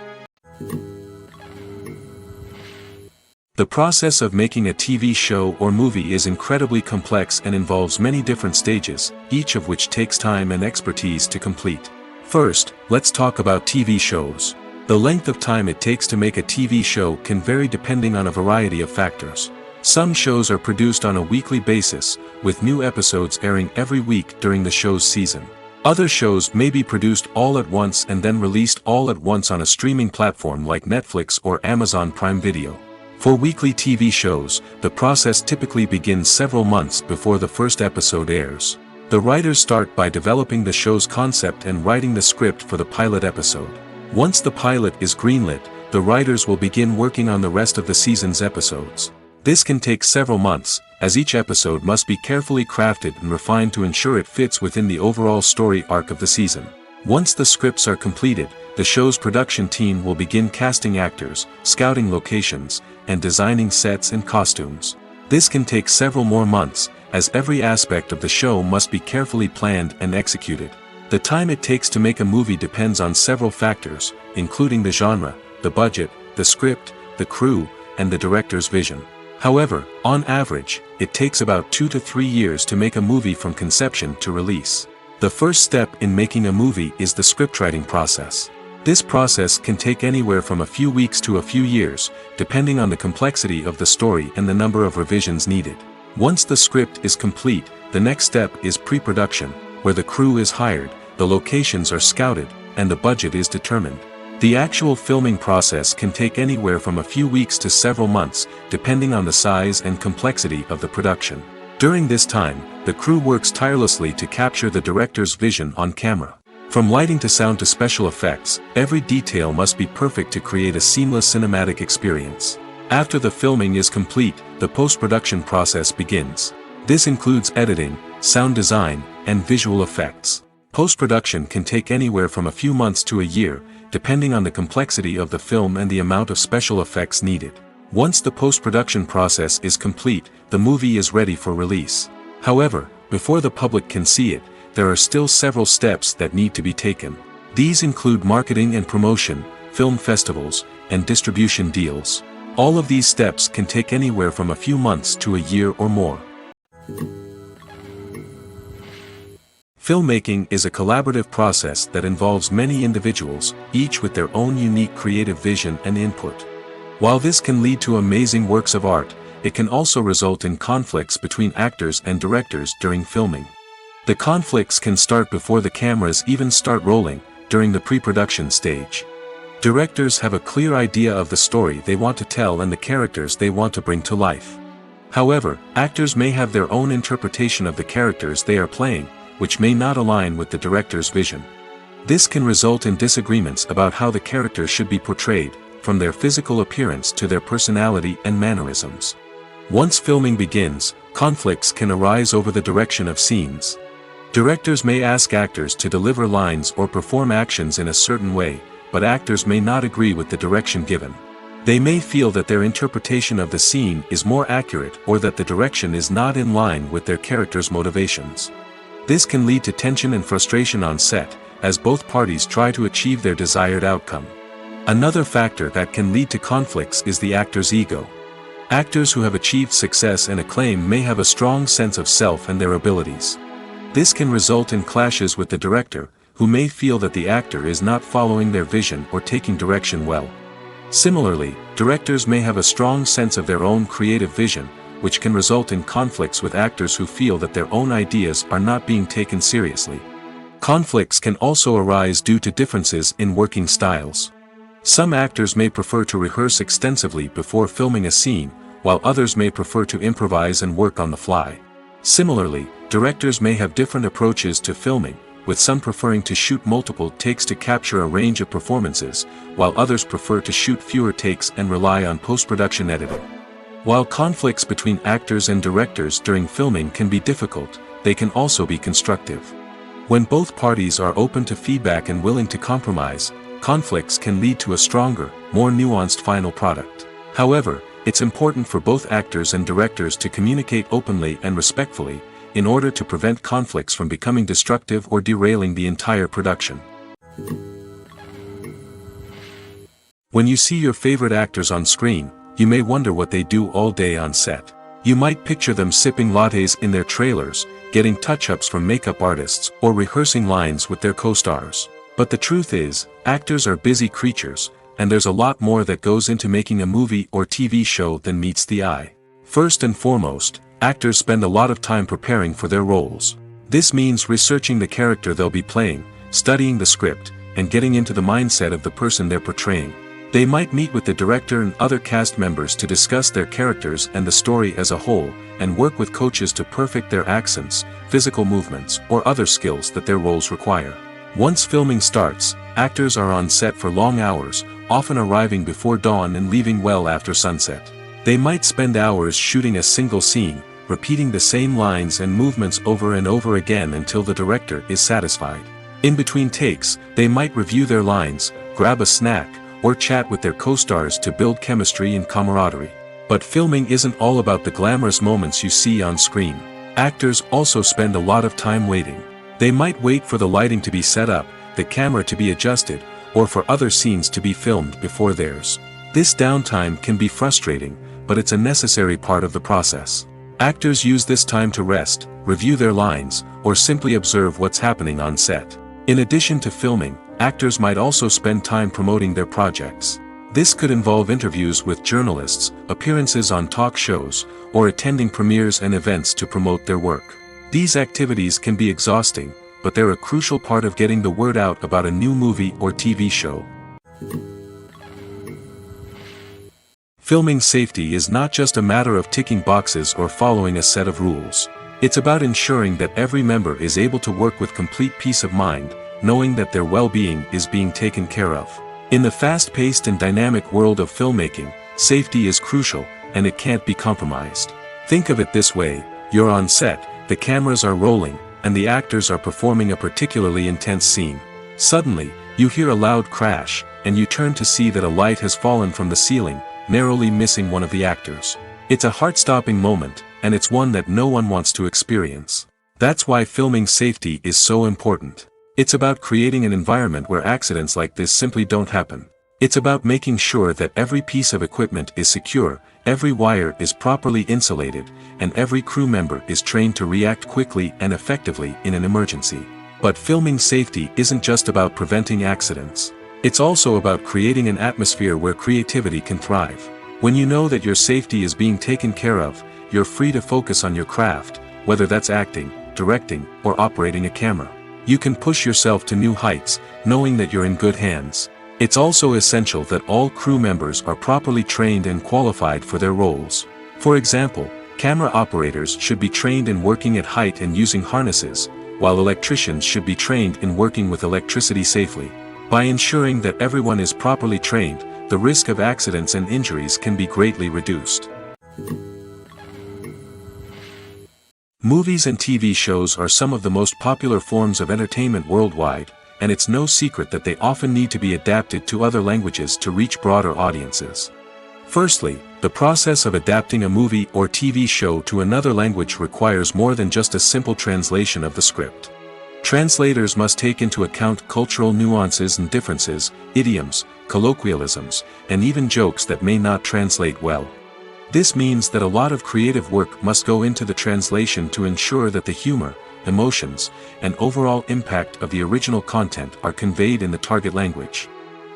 The process of making a TV show or movie is incredibly complex and involves many different stages, each of which takes time and expertise to complete. First, let's talk about TV shows. The length of time it takes to make a TV show can vary depending on a variety of factors. Some shows are produced on a weekly basis, with new episodes airing every week during the show's season. Other shows may be produced all at once and then released all at once on a streaming platform like Netflix or Amazon Prime Video. For weekly TV shows, the process typically begins several months before the first episode airs. The writers start by developing the show's concept and writing the script for the pilot episode. Once the pilot is greenlit, the writers will begin working on the rest of the season's episodes. This can take several months, as each episode must be carefully crafted and refined to ensure it fits within the overall story arc of the season. Once the scripts are completed, the show's production team will begin casting actors, scouting locations, and designing sets and costumes. This can take several more months, as every aspect of the show must be carefully planned and executed. The time it takes to make a movie depends on several factors, including the genre, the budget, the script, the crew, and the director's vision. However, on average, it takes about 2 to 3 years to make a movie from conception to release. The first step in making a movie is the scriptwriting process. This process can take anywhere from a few weeks to a few years, depending on the complexity of the story and the number of revisions needed. Once the script is complete, the next step is pre-production, where the crew is hired, the locations are scouted, and the budget is determined. The actual filming process can take anywhere from a few weeks to several months, depending on the size and complexity of the production. During this time, the crew works tirelessly to capture the director's vision on camera. From lighting to sound to special effects, every detail must be perfect to create a seamless cinematic experience. After the filming is complete, the post-production process begins. This includes editing, sound design, and visual effects. Post-production can take anywhere from a few months to a year, depending on the complexity of the film and the amount of special effects needed. Once the post-production process is complete, the movie is ready for release. However, before the public can see it, there are still several steps that need to be taken. These include marketing and promotion, film festivals, and distribution deals. All of these steps can take anywhere from a few months to a year or more. Filmmaking is a collaborative process that involves many individuals, each with their own unique creative vision and input. While this can lead to amazing works of art, it can also result in conflicts between actors and directors during filming. The conflicts can start before the cameras even start rolling, during the pre-production stage. Directors have a clear idea of the story they want to tell and the characters they want to bring to life. However, actors may have their own interpretation of the characters they are playing, which may not align with the director's vision. This can result in disagreements about how the characters should be portrayed, from their physical appearance to their personality and mannerisms. Once filming begins, conflicts can arise over the direction of scenes. Directors may ask actors to deliver lines or perform actions in a certain way, but actors may not agree with the direction given. They may feel that their interpretation of the scene is more accurate or that the direction is not in line with their character's motivations. This can lead to tension and frustration on set, as both parties try to achieve their desired outcome. Another factor that can lead to conflicts is the actor's ego. Actors who have achieved success and acclaim may have a strong sense of self and their abilities. This can result in clashes with the director, who may feel that the actor is not following their vision or taking direction well. Similarly, directors may have a strong sense of their own creative vision, which can result in conflicts with actors who feel that their own ideas are not being taken seriously. Conflicts can also arise due to differences in working styles. Some actors may prefer to rehearse extensively before filming a scene, while others may prefer to improvise and work on the fly. Similarly, directors may have different approaches to filming, with some preferring to shoot multiple takes to capture a range of performances, while others prefer to shoot fewer takes and rely on post-production editing. While conflicts between actors and directors during filming can be difficult, they can also be constructive. When both parties are open to feedback and willing to compromise, conflicts can lead to a stronger, more nuanced final product. However, it's important for both actors and directors to communicate openly and respectfully, in order to prevent conflicts from becoming destructive or derailing the entire production. When you see your favorite actors on screen, you may wonder what they do all day on set. You might picture them sipping lattes in their trailers, getting touch-ups from makeup artists, or rehearsing lines with their co-stars. But the truth is, actors are busy creatures, and there's a lot more that goes into making a movie or TV show than meets the eye. First and foremost, actors spend a lot of time preparing for their roles. This means researching the character they'll be playing, studying the script, and getting into the mindset of the person they're portraying. They might meet with the director and other cast members to discuss their characters and the story as a whole, and work with coaches to perfect their accents, physical movements, or other skills that their roles require. Once filming starts, actors are on set for long hours, often arriving before dawn and leaving well after sunset. They might spend hours shooting a single scene, repeating the same lines and movements over and over again until the director is satisfied. In between takes, they might review their lines, grab a snack, or chat with their co-stars to build chemistry and camaraderie. But filming isn't all about the glamorous moments you see on screen. Actors also spend a lot of time waiting. They might wait for the lighting to be set up, the camera to be adjusted, or for other scenes to be filmed before theirs. This downtime can be frustrating, but it's a necessary part of the process. Actors use this time to rest, review their lines, or simply observe what's happening on set. In addition to filming, actors might also spend time promoting their projects. This could involve interviews with journalists, appearances on talk shows, or attending premieres and events to promote their work. These activities can be exhausting, but they're a crucial part of getting the word out about a new movie or TV show. Filming safety is not just a matter of ticking boxes or following a set of rules. It's about ensuring that every member is able to work with complete peace of mind, knowing that their well-being is being taken care of. In the fast-paced and dynamic world of filmmaking, safety is crucial, and it can't be compromised. Think of it this way: you're on set, the cameras are rolling, and the actors are performing a particularly intense scene. Suddenly, you hear a loud crash, and you turn to see that a light has fallen from the ceiling, narrowly missing one of the actors. It's a heart-stopping moment, and it's one that no one wants to experience. That's why filming safety is so important. It's about creating an environment where accidents like this simply don't happen. It's about making sure that every piece of equipment is secure, every wire is properly insulated, and every crew member is trained to react quickly and effectively in an emergency. But filming safety isn't just about preventing accidents. It's also about creating an atmosphere where creativity can thrive. When you know that your safety is being taken care of, you're free to focus on your craft, whether that's acting, directing, or operating a camera. You can push yourself to new heights, knowing that you're in good hands. It's also essential that all crew members are properly trained and qualified for their roles. For example, camera operators should be trained in working at height and using harnesses, while electricians should be trained in working with electricity safely. By ensuring that everyone is properly trained, the risk of accidents and injuries can be greatly reduced. Movies and TV shows are some of the most popular forms of entertainment worldwide, and it's no secret that they often need to be adapted to other languages to reach broader audiences. Firstly, the process of adapting a movie or TV show to another language requires more than just a simple translation of the script. Translators must take into account cultural nuances and differences, idioms, colloquialisms, and even jokes that may not translate well. This means that a lot of creative work must go into the translation to ensure that the humor, emotions, and overall impact of the original content are conveyed in the target language.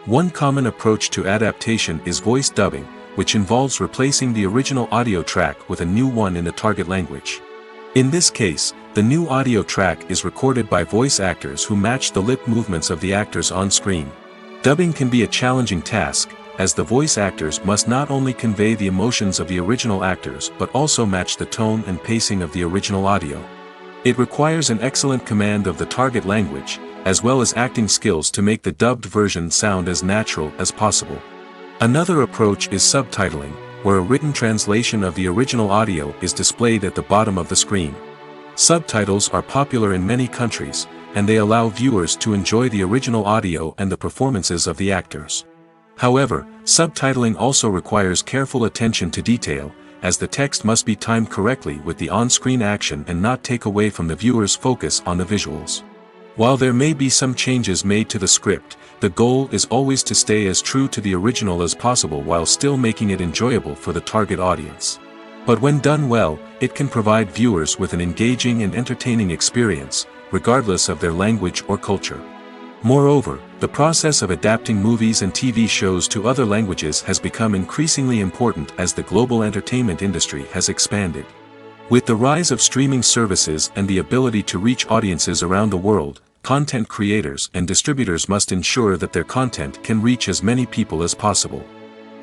One common approach to adaptation is voice dubbing, which involves replacing the original audio track with a new one in the target language. In this case, the new audio track is recorded by voice actors who match the lip movements of the actors on screen. Dubbing can be a challenging task, as the voice actors must not only convey the emotions of the original actors but also match the tone and pacing of the original audio. It requires an excellent command of the target language, as well as acting skills to make the dubbed version sound as natural as possible. Another approach is subtitling, where a written translation of the original audio is displayed at the bottom of the screen. Subtitles are popular in many countries, and they allow viewers to enjoy the original audio and the performances of the actors. However, subtitling also requires careful attention to detail, as the text must be timed correctly with the on-screen action and not take away from the viewer's focus on the visuals. While there may be some changes made to the script, the goal is always to stay as true to the original as possible while still making it enjoyable for the target audience. But when done well, it can provide viewers with an engaging and entertaining experience, regardless of their language or culture. Moreover, the process of adapting movies and TV shows to other languages has become increasingly important as the global entertainment industry has expanded. With the rise of streaming services and the ability to reach audiences around the world, content creators and distributors must ensure that their content can reach as many people as possible.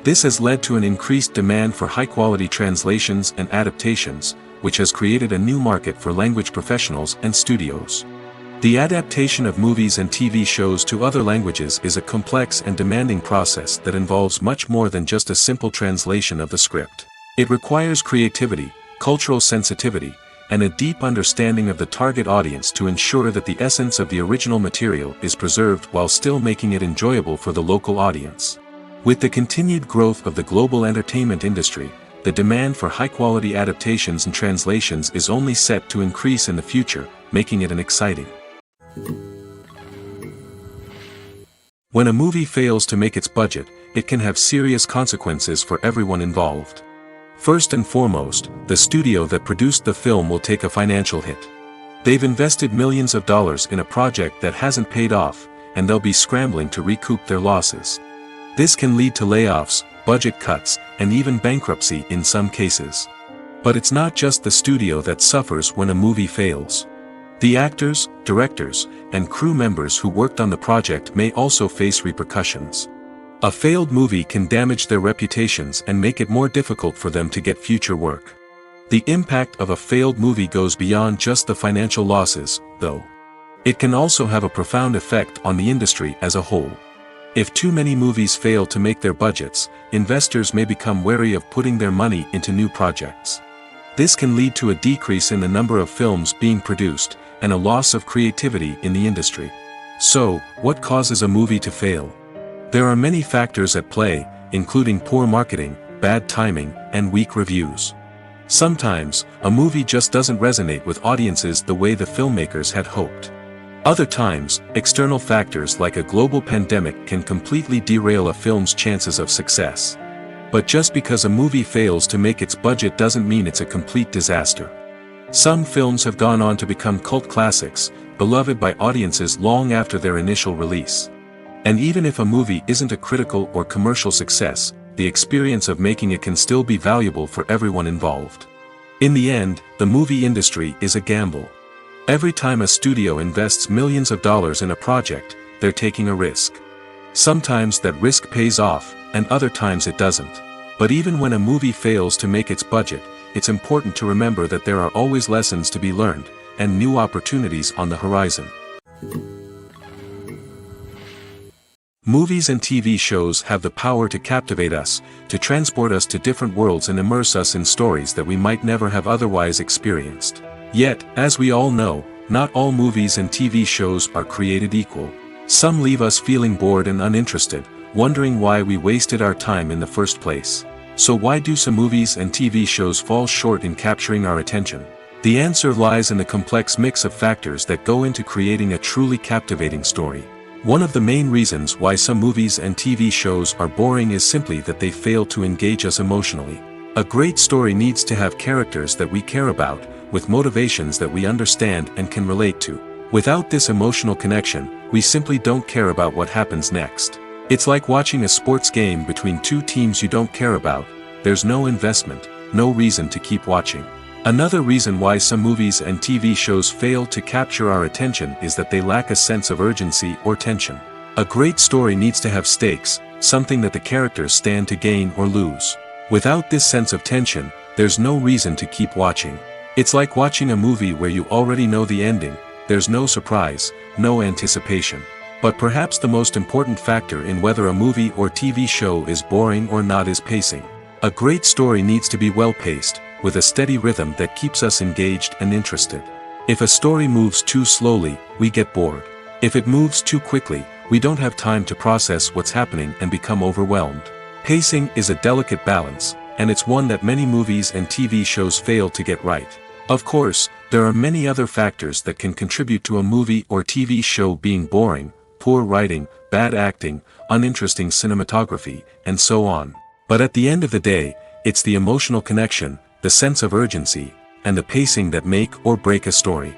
This has led to an increased demand for high-quality translations and adaptations, which has created a new market for language professionals and studios. The adaptation of movies and TV shows to other languages is a complex and demanding process that involves much more than just a simple translation of the script. It requires creativity, cultural sensitivity, and a deep understanding of the target audience to ensure that the essence of the original material is preserved while still making it enjoyable for the local audience. With the continued growth of the global entertainment industry, the demand for high-quality adaptations and translations is only set to increase in the future, making it an exciting. When a movie fails to make its budget, it can have serious consequences for everyone involved. First and foremost, the studio that produced the film will take a financial hit. They've invested millions of dollars in a project that hasn't paid off, and they'll be scrambling to recoup their losses. This can lead to layoffs, budget cuts, and even bankruptcy in some cases. But it's not just the studio that suffers when a movie fails. The actors, directors, and crew members who worked on the project may also face repercussions. A failed movie can damage their reputations and make it more difficult for them to get future work. The impact of a failed movie goes beyond just the financial losses, though. It can also have a profound effect on the industry as a whole. If too many movies fail to make their budgets, investors may become wary of putting their money into new projects. This can lead to a decrease in the number of films being produced, and a loss of creativity in the industry. So, what causes a movie to fail? There are many factors at play, including poor marketing, bad timing, and weak reviews. Sometimes, a movie just doesn't resonate with audiences the way the filmmakers had hoped. Other times, external factors like a global pandemic can completely derail a film's chances of success. But just because a movie fails to make its budget doesn't mean it's a complete disaster. Some films have gone on to become cult classics, beloved by audiences long after their initial release. And even if a movie isn't a critical or commercial success, the experience of making it can still be valuable for everyone involved. In the end, the movie industry is a gamble. Every time a studio invests millions of dollars in a project, they're taking a risk. Sometimes that risk pays off, and other times it doesn't. But even when a movie fails to make its budget, it's important to remember that there are always lessons to be learned, and new opportunities on the horizon. Movies and TV shows have the power to captivate us, to transport us to different worlds and immerse us in stories that we might never have otherwise experienced. Yet, as we all know, not all movies and TV shows are created equal. Some leave us feeling bored and uninterested, wondering why we wasted our time in the first place. So why do some movies and TV shows fall short in capturing our attention? The answer lies in the complex mix of factors that go into creating a truly captivating story. One of the main reasons why some movies and TV shows are boring is simply that they fail to engage us emotionally. A great story needs to have characters that we care about, with motivations that we understand and can relate to. Without this emotional connection, we simply don't care about what happens next. It's like watching a sports game between two teams you don't care about. There's no investment, no reason to keep watching. Another reason why some movies and TV shows fail to capture our attention is that they lack a sense of urgency or tension. A great story needs to have stakes, something that the characters stand to gain or lose. Without this sense of tension, there's no reason to keep watching. It's like watching a movie where you already know the ending. There's no surprise, no anticipation. But perhaps the most important factor in whether a movie or TV show is boring or not is pacing. A great story needs to be well-paced, with a steady rhythm that keeps us engaged and interested. If a story moves too slowly, we get bored. If it moves too quickly, we don't have time to process what's happening and become overwhelmed. Pacing is a delicate balance, and it's one that many movies and TV shows fail to get right. Of course, there are many other factors that can contribute to a movie or TV show being boring: poor writing, bad acting, uninteresting cinematography, and so on. But at the end of the day, it's the emotional connection, the sense of urgency, and the pacing that make or break a story.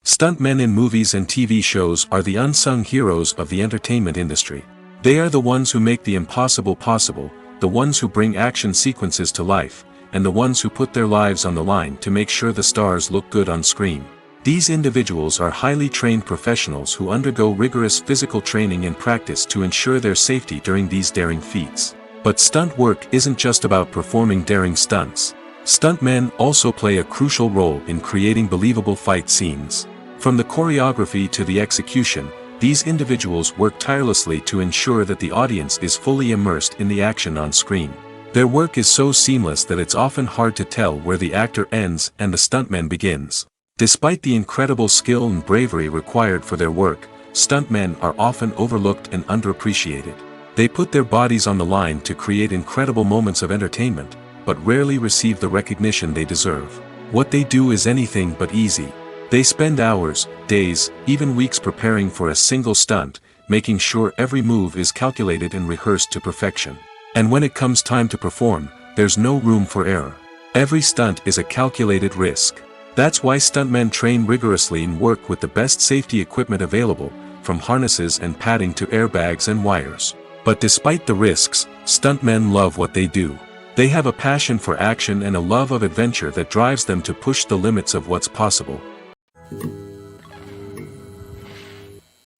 Stuntmen in movies and TV shows are the unsung heroes of the entertainment industry. They are the ones who make the impossible possible, the ones who bring action sequences to life, and the ones who put their lives on the line to make sure the stars look good on screen. These individuals are highly trained professionals who undergo rigorous physical training and practice to ensure their safety during these daring feats. But stunt work isn't just about performing daring stunts. Stuntmen also play a crucial role in creating believable fight scenes. From the choreography to the execution, these individuals work tirelessly to ensure that the audience is fully immersed in the action on screen. Their work is so seamless that it's often hard to tell where the actor ends and the stuntman begins. Despite the incredible skill and bravery required for their work, stuntmen are often overlooked and underappreciated. They put their bodies on the line to create incredible moments of entertainment, but rarely receive the recognition they deserve. What they do is anything but easy. They spend hours, days, even weeks preparing for a single stunt, making sure every move is calculated and rehearsed to perfection. And when it comes time to perform, there's no room for error. Every stunt is a calculated risk. That's why stuntmen train rigorously and work with the best safety equipment available, from harnesses and padding to airbags and wires. But despite the risks, stuntmen love what they do. They have a passion for action and a love of adventure that drives them to push the limits of what's possible.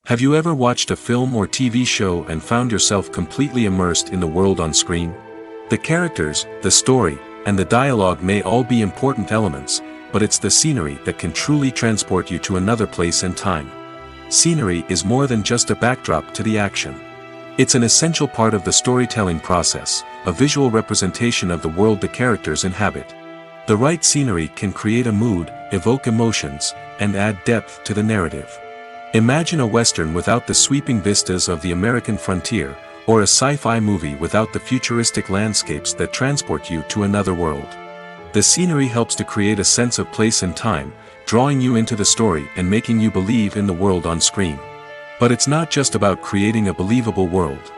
Have you ever watched a film or TV show and found yourself completely immersed in the world on screen? The characters, the story, and the dialogue may all be important elements, but it's the scenery that can truly transport you to another place and time. Scenery is more than just a backdrop to the action. It's an essential part of the storytelling process, a visual representation of the world the characters inhabit. The right scenery can create a mood, evoke emotions, and add depth to the narrative. Imagine a Western without the sweeping vistas of the American frontier, or a sci-fi movie without the futuristic landscapes that transport you to another world. The scenery helps to create a sense of place and time, drawing you into the story and making you believe in the world on screen. But it's not just about creating a believable world.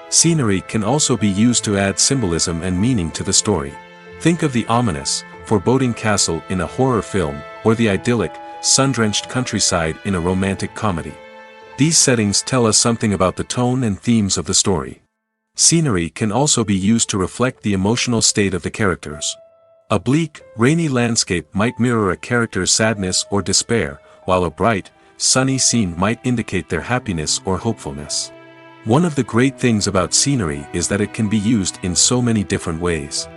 Scenery can also be used to add symbolism and meaning to the story. Think of the ominous, foreboding castle in a horror film, or the idyllic, sun-drenched countryside in a romantic comedy. These settings tell us something about the tone and themes of the story. Scenery can also be used to reflect the emotional state of the characters. A bleak, rainy landscape might mirror a character's sadness or despair, while a bright, sunny scene might indicate their happiness or hopefulness. One of the great things about scenery is that it can be used in so many different ways.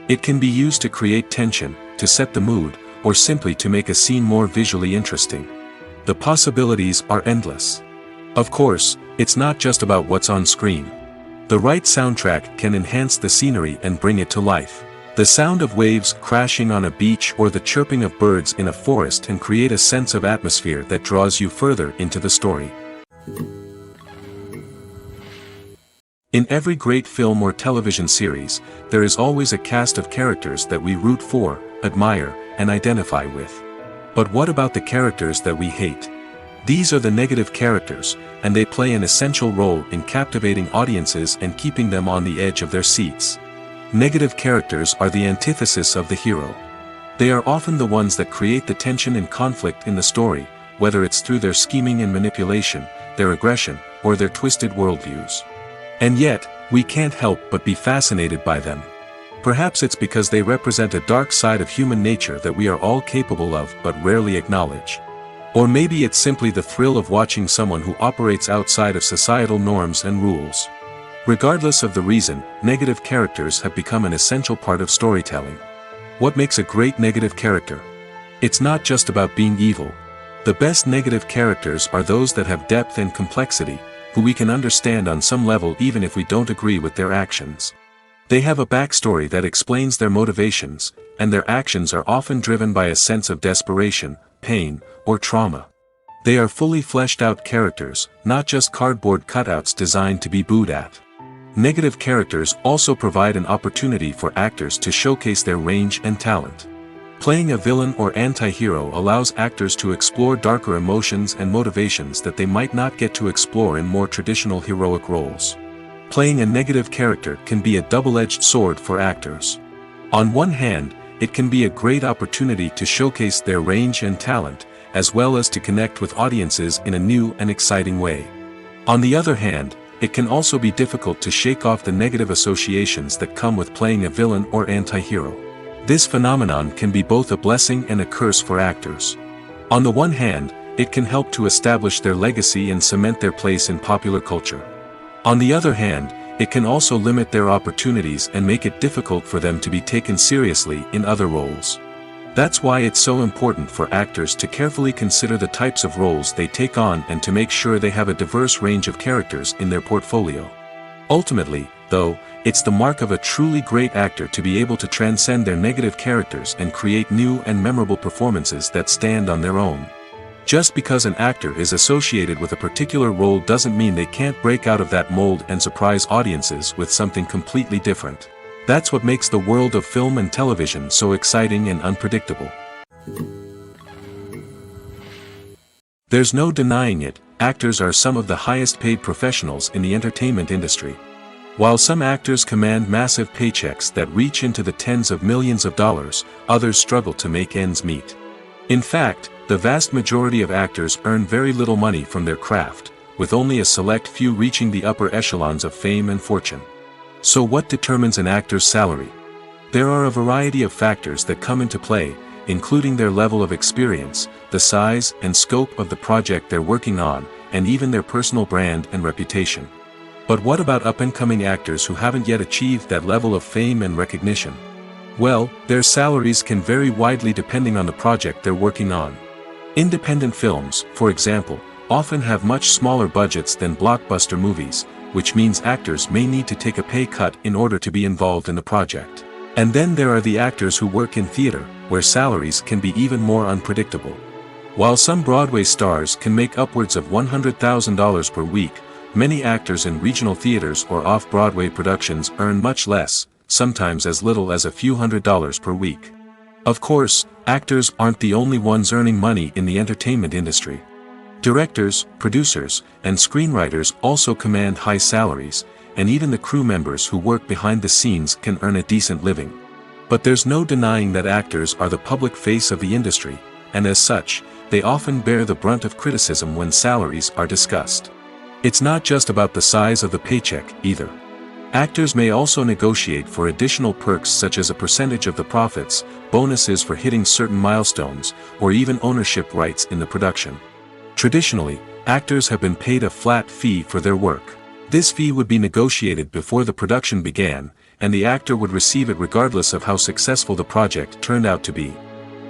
It can be used to create tension, to set the mood, or simply to make a scene more visually interesting. The possibilities are endless. Of course, it's not just about what's on screen. The right soundtrack can enhance the scenery and bring it to life. The sound of waves crashing on a beach or the chirping of birds in a forest can create a sense of atmosphere that draws you further into the story. In every great film or television series, there is always a cast of characters that we root for, admire, and identify with. But what about the characters that we hate? These are the negative characters, and they play an essential role in captivating audiences and keeping them on the edge of their seats. Negative characters are the antithesis of the hero. They are often the ones that create the tension and conflict in the story, whether it's through their scheming and manipulation, their aggression, or their twisted worldviews. And yet, we can't help but be fascinated by them. Perhaps it's because they represent a dark side of human nature that we are all capable of but rarely acknowledge. Or maybe it's simply the thrill of watching someone who operates outside of societal norms and rules. Regardless of the reason, negative characters have become an essential part of storytelling. What makes a great negative character? It's not just about being evil. The best negative characters are those that have depth and complexity, who we can understand on some level even if we don't agree with their actions. They have a backstory that explains their motivations, and their actions are often driven by a sense of desperation, pain, or trauma. They are fully fleshed out characters, not just cardboard cutouts designed to be booed at. Negative characters also provide an opportunity for actors to showcase their range and talent. Playing a villain or anti-hero allows actors to explore darker emotions and motivations that they might not get to explore in more traditional heroic roles. Playing a negative character can be a double-edged sword for actors. On one hand, it can be a great opportunity to showcase their range and talent, as well as to connect with audiences in a new and exciting way. On the other hand, it can also be difficult to shake off the negative associations that come with playing a villain or anti-hero. This phenomenon can be both a blessing and a curse for actors. On the one hand, it can help to establish their legacy and cement their place in popular culture. On the other hand, it can also limit their opportunities and make it difficult for them to be taken seriously in other roles. That's why it's so important for actors to carefully consider the types of roles they take on and to make sure they have a diverse range of characters in their portfolio. Ultimately, though, it's the mark of a truly great actor to be able to transcend their negative characters and create new and memorable performances that stand on their own. Just because an actor is associated with a particular role doesn't mean they can't break out of that mold and surprise audiences with something completely different. That's what makes the world of film and television so exciting and unpredictable. There's no denying it, actors are some of the highest paid professionals in the entertainment industry. While some actors command massive paychecks that reach into the tens of millions of dollars, others struggle to make ends meet. In fact, the vast majority of actors earn very little money from their craft, with only a select few reaching the upper echelons of fame and fortune. So what determines an actor's salary? There are a variety of factors that come into play, including their level of experience, the size and scope of the project they're working on, and even their personal brand and reputation. But what about up-and-coming actors who haven't yet achieved that level of fame and recognition? Well, their salaries can vary widely depending on the project they're working on. Independent films, for example, often have much smaller budgets than blockbuster movies, which means actors may need to take a pay cut in order to be involved in the project. And then there are the actors who work in theater, where salaries can be even more unpredictable. While some Broadway stars can make upwards of $100,000 per week, many actors in regional theaters or off-Broadway productions earn much less, sometimes as little as a few $100s per week. Of course, actors aren't the only ones earning money in the entertainment industry. Directors, producers, and screenwriters also command high salaries, and even the crew members who work behind the scenes can earn a decent living. But there's no denying that actors are the public face of the industry, and as such, they often bear the brunt of criticism when salaries are discussed. It's not just about the size of the paycheck, either. Actors may also negotiate for additional perks such as a percentage of the profits, bonuses for hitting certain milestones, or even ownership rights in the production. Traditionally, actors have been paid a flat fee for their work. This fee would be negotiated before the production began, and the actor would receive it regardless of how successful the project turned out to be.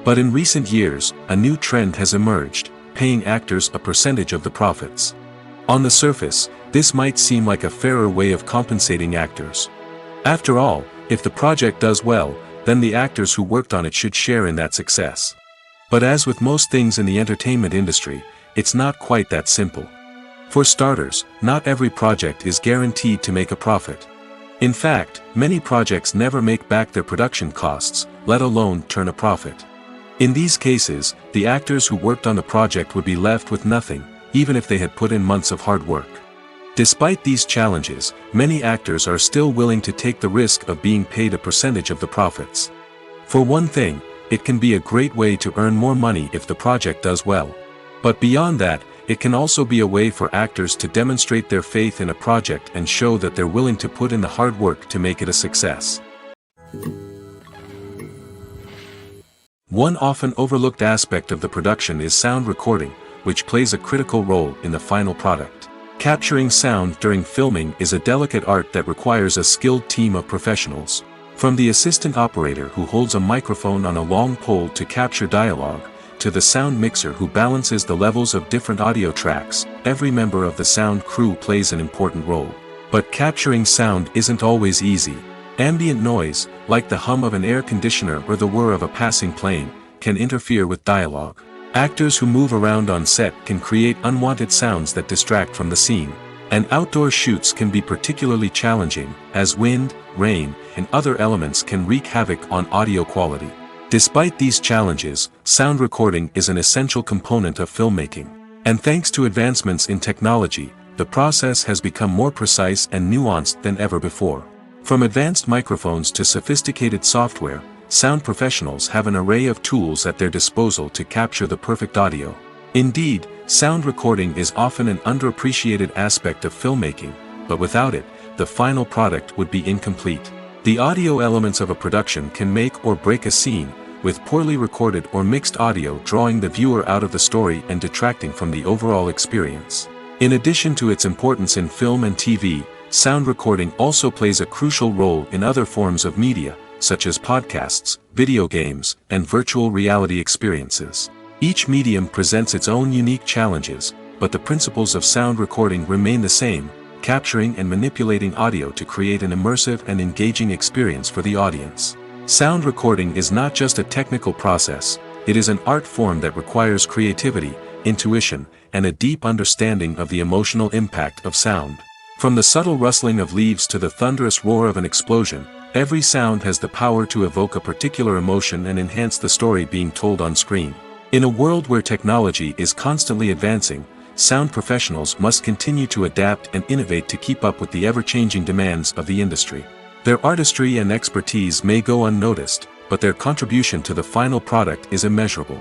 But in recent years, a new trend has emerged, paying actors a percentage of the profits. On the surface, this might seem like a fairer way of compensating actors. After all, if the project does well, then the actors who worked on it should share in that success. But as with most things in the entertainment industry, it's not quite that simple. For starters, not every project is guaranteed to make a profit. In fact, many projects never make back their production costs, let alone turn a profit. In these cases, the actors who worked on the project would be left with nothing, even if they had put in months of hard work. Despite these challenges, many actors are still willing to take the risk of being paid a percentage of the profits. For one thing, it can be a great way to earn more money if the project does well. But beyond that, it can also be a way for actors to demonstrate their faith in a project and show that they're willing to put in the hard work to make it a success. One often overlooked aspect of the production is sound recording, which plays a critical role in the final product. Capturing sound during filming is a delicate art that requires a skilled team of professionals. From the assistant operator who holds a microphone on a long pole to capture dialogue, to the sound mixer who balances the levels of different audio tracks, every member of the sound crew plays an important role. But capturing sound isn't always easy. Ambient noise, like the hum of an air conditioner or the whir of a passing plane, can interfere with dialogue. Actors who move around on set can create unwanted sounds that distract from the scene. And outdoor shoots can be particularly challenging, as wind, rain, and other elements can wreak havoc on audio quality. Despite these challenges, sound recording is an essential component of filmmaking. And thanks to advancements in technology, the process has become more precise and nuanced than ever before. From advanced microphones to sophisticated software, sound professionals have an array of tools at their disposal to capture the perfect audio. Indeed, sound recording is often an underappreciated aspect of filmmaking, but without it, the final product would be incomplete. The audio elements of a production can make or break a scene, with poorly recorded or mixed audio drawing the viewer out of the story and detracting from the overall experience. In addition to its importance in film and TV, sound recording also plays a crucial role in other forms of media, such as podcasts, video games, and virtual reality experiences. Each medium presents its own unique challenges, but the principles of sound recording remain the same, capturing and manipulating audio to create an immersive and engaging experience for the audience. Sound recording is not just a technical process, it is an art form that requires creativity, intuition, and a deep understanding of the emotional impact of sound. From the subtle rustling of leaves to the thunderous roar of an explosion, every sound has the power to evoke a particular emotion and enhance the story being told on screen. In a world where technology is constantly advancing, sound professionals must continue to adapt and innovate to keep up with the ever-changing demands of the industry. Their artistry and expertise may go unnoticed, but their contribution to the final product is immeasurable.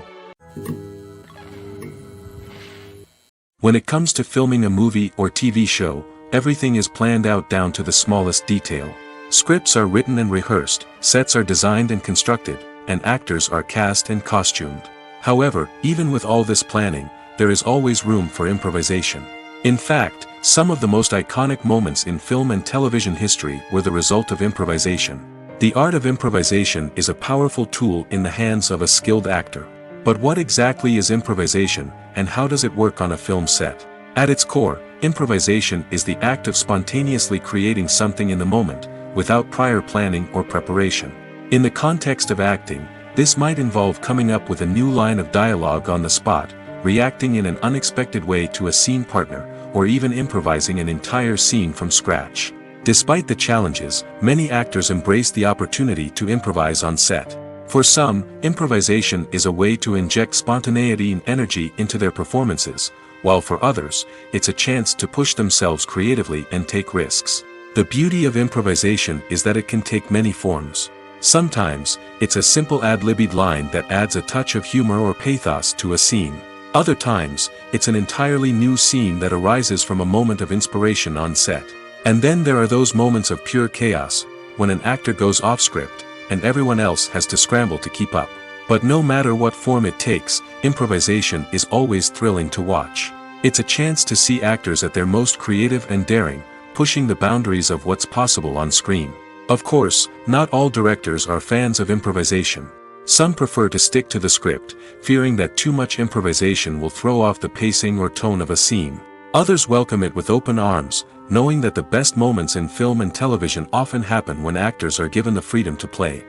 When it comes to filming a movie or TV show, everything is planned out down to the smallest detail. Scripts are written and rehearsed, sets are designed and constructed, and actors are cast and costumed. However, even with all this planning, there is always room for improvisation. In fact, some of the most iconic moments in film and television history were the result of improvisation. The art of improvisation is a powerful tool in the hands of a skilled actor. But what exactly is improvisation, and how does it work on a film set? At its core, improvisation is the act of spontaneously creating something in the moment, without prior planning or preparation. In the context of acting, this might involve coming up with a new line of dialogue on the spot, reacting in an unexpected way to a scene partner, or even improvising an entire scene from scratch. Despite the challenges, many actors embrace the opportunity to improvise on set. For some, improvisation is a way to inject spontaneity and energy into their performances, while for others, it's a chance to push themselves creatively and take risks. The beauty of improvisation is that it can take many forms. Sometimes, it's a simple ad-libbed line that adds a touch of humor or pathos to a scene. Other times, it's an entirely new scene that arises from a moment of inspiration on set. And then there are those moments of pure chaos, when an actor goes off script, and everyone else has to scramble to keep up. But no matter what form it takes, improvisation is always thrilling to watch. It's a chance to see actors at their most creative and daring, pushing the boundaries of what's possible on screen. Of course, not all directors are fans of improvisation. Some prefer to stick to the script, fearing that too much improvisation will throw off the pacing or tone of a scene. Others welcome it with open arms, knowing that the best moments in film and television often happen when actors are given the freedom to play.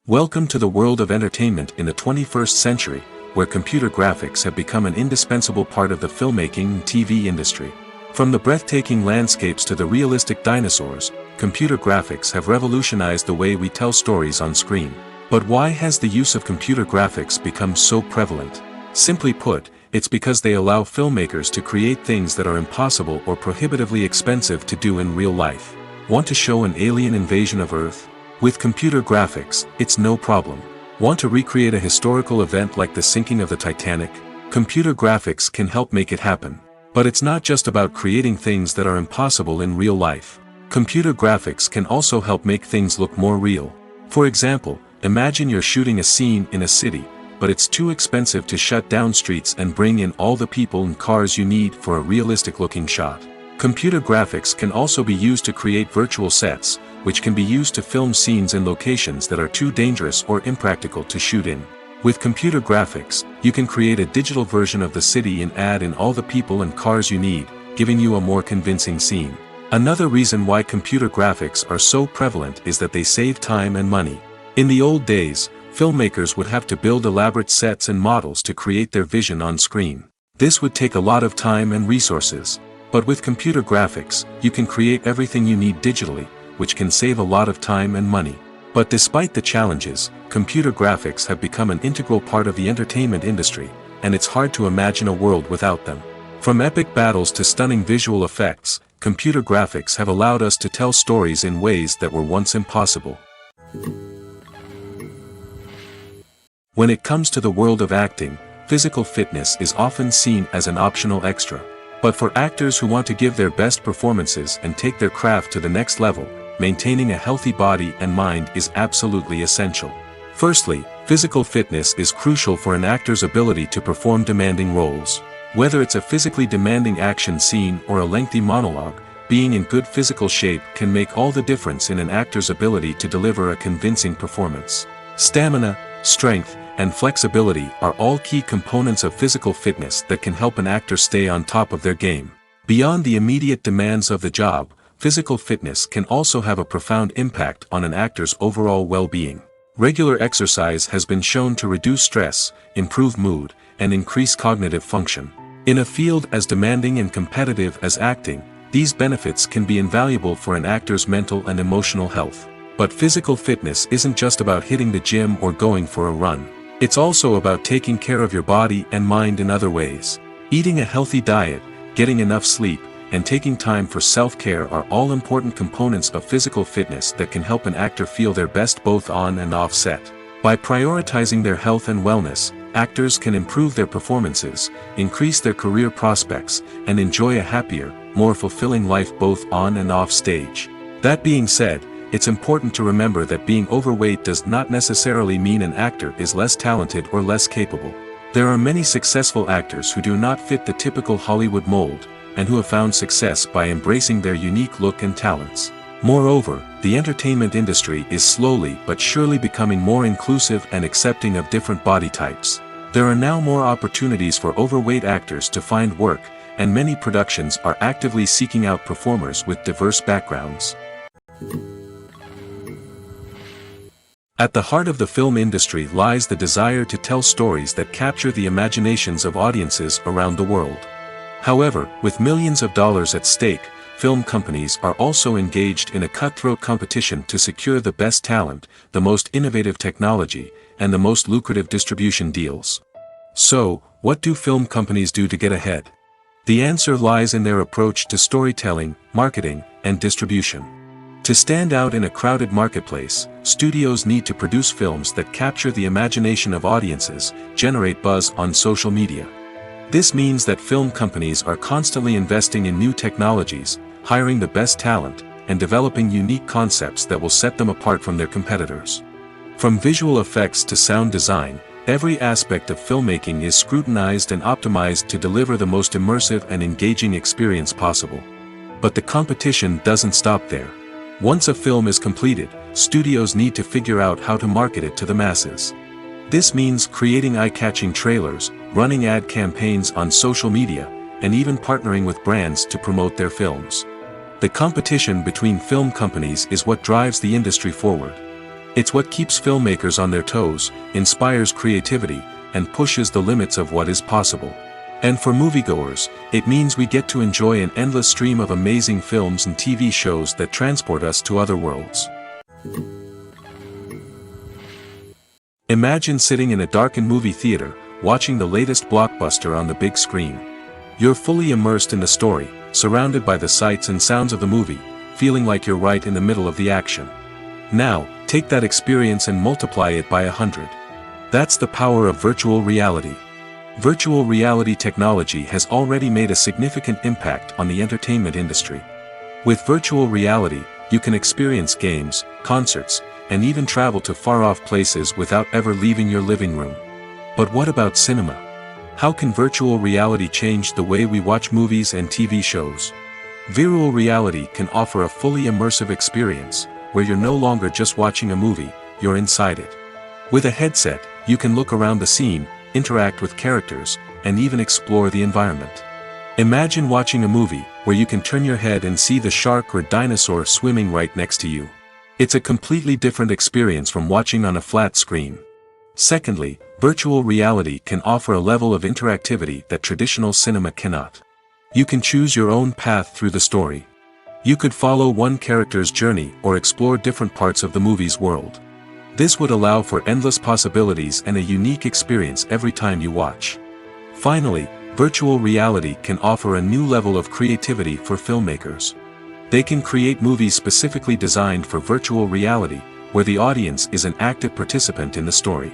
Welcome to the world of entertainment in the 21st century, where computer graphics have become an indispensable part of the filmmaking and TV industry. From the breathtaking landscapes to the realistic dinosaurs, computer graphics have revolutionized the way we tell stories on screen. But why has the use of computer graphics become so prevalent? Simply put, it's because they allow filmmakers to create things that are impossible or prohibitively expensive to do in real life. Want to show an alien invasion of Earth? With computer graphics, it's no problem. Want to recreate a historical event like the sinking of the Titanic? Computer graphics can help make it happen. But it's not just about creating things that are impossible in real life. Computer graphics can also help make things look more real. For example, imagine you're shooting a scene in a city, but it's too expensive to shut down streets and bring in all the people and cars you need for a realistic-looking shot. Computer graphics can also be used to create virtual sets, which can be used to film scenes in locations that are too dangerous or impractical to shoot in. With computer graphics, you can create a digital version of the city and add in all the people and cars you need, giving you a more convincing scene. Another reason why computer graphics are so prevalent is that they save time and money. In the old days, filmmakers would have to build elaborate sets and models to create their vision on screen. This would take a lot of time and resources. But with computer graphics, you can create everything you need digitally, which can save a lot of time and money. But despite the challenges, computer graphics have become an integral part of the entertainment industry, and it's hard to imagine a world without them. From epic battles to stunning visual effects, computer graphics have allowed us to tell stories in ways that were once impossible. When it comes to the world of acting, physical fitness is often seen as an optional extra. But for actors who want to give their best performances and take their craft to the next level, maintaining a healthy body and mind is absolutely essential. Firstly, physical fitness is crucial for an actor's ability to perform demanding roles. Whether it's a physically demanding action scene or a lengthy monologue, being in good physical shape can make all the difference in an actor's ability to deliver a convincing performance. Stamina, strength, and flexibility are all key components of physical fitness that can help an actor stay on top of their game. Beyond the immediate demands of the job, physical fitness can also have a profound impact on an actor's overall well-being. Regular exercise has been shown to reduce stress, improve mood, and increase cognitive function. In a field as demanding and competitive as acting, these benefits can be invaluable for an actor's mental and emotional health. But physical fitness isn't just about hitting the gym or going for a run. It's also about taking care of your body and mind in other ways. Eating a healthy diet, getting enough sleep, and taking time for self-care are all important components of physical fitness that can help an actor feel their best both on and off set. By prioritizing their health and wellness, actors can improve their performances, increase their career prospects, and enjoy a happier, more fulfilling life both on and off stage. That being said, it's important to remember that being overweight does not necessarily mean an actor is less talented or less capable. There are many successful actors who do not fit the typical Hollywood mold, and who have found success by embracing their unique look and talents. Moreover, the entertainment industry is slowly but surely becoming more inclusive and accepting of different body types. There are now more opportunities for overweight actors to find work, and many productions are actively seeking out performers with diverse backgrounds. At the heart of the film industry lies the desire to tell stories that capture the imaginations of audiences around the world. However, with millions of dollars at stake, film companies are also engaged in a cutthroat competition to secure the best talent, the most innovative technology, and the most lucrative distribution deals. So, what do film companies do to get ahead? The answer lies in their approach to storytelling, marketing, and distribution. To stand out in a crowded marketplace, studios need to produce films that capture the imagination of audiences, generate buzz on social media. This means that film companies are constantly investing in new technologies, hiring the best talent, and developing unique concepts that will set them apart from their competitors. From visual effects to sound design, every aspect of filmmaking is scrutinized and optimized to deliver the most immersive and engaging experience possible. But the competition doesn't stop there. Once a film is completed, studios need to figure out how to market it to the masses. This means creating eye-catching trailers, running ad campaigns on social media, and even partnering with brands to promote their films. The competition between film companies is what drives the industry forward. It's what keeps filmmakers on their toes, inspires creativity, and pushes the limits of what is possible. And for moviegoers, it means we get to enjoy an endless stream of amazing films and TV shows that transport us to other worlds. Imagine sitting in a darkened movie theater, watching the latest blockbuster on the big screen. You're fully immersed in the story, surrounded by the sights and sounds of the movie, feeling like you're right in the middle of the action. Now, take that experience and multiply it by 100. That's the power of virtual reality. Virtual reality technology has already made a significant impact on the entertainment industry. With virtual reality, you can experience games, concerts, and even travel to far-off places without ever leaving your living room. But what about cinema? How can virtual reality change the way we watch movies and TV shows? Virtual reality can offer a fully immersive experience, where you're no longer just watching a movie, you're inside it. With a headset, you can look around the scene, interact with characters, and even explore the environment. Imagine watching a movie, where you can turn your head and see the shark or dinosaur swimming right next to you. It's a completely different experience from watching on a flat screen. Secondly, virtual reality can offer a level of interactivity that traditional cinema cannot. You can choose your own path through the story. You could follow one character's journey or explore different parts of the movie's world. This would allow for endless possibilities and a unique experience every time you watch. Finally, virtual reality can offer a new level of creativity for filmmakers. They can create movies specifically designed for virtual reality, where the audience is an active participant in the story.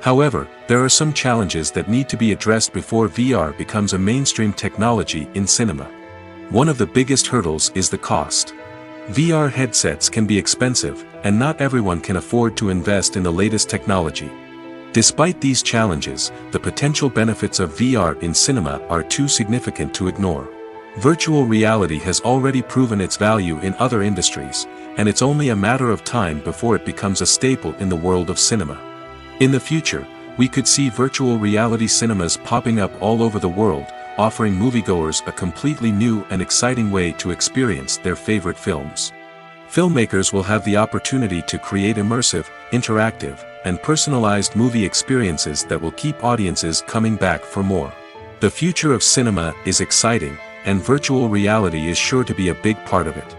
However, there are some challenges that need to be addressed before VR becomes a mainstream technology in cinema. One of the biggest hurdles is the cost. VR headsets can be expensive, and not everyone can afford to invest in the latest technology. Despite these challenges, the potential benefits of VR in cinema are too significant to ignore. Virtual reality has already proven its value in other industries, and it's only a matter of time before it becomes a staple in the world of cinema. In the future, we could see virtual reality cinemas popping up all over the world, offering moviegoers a completely new and exciting way to experience their favorite films. Filmmakers will have the opportunity to create immersive, interactive, and personalized movie experiences that will keep audiences coming back for more. The future of cinema is exciting, and virtual reality is sure to be a big part of it.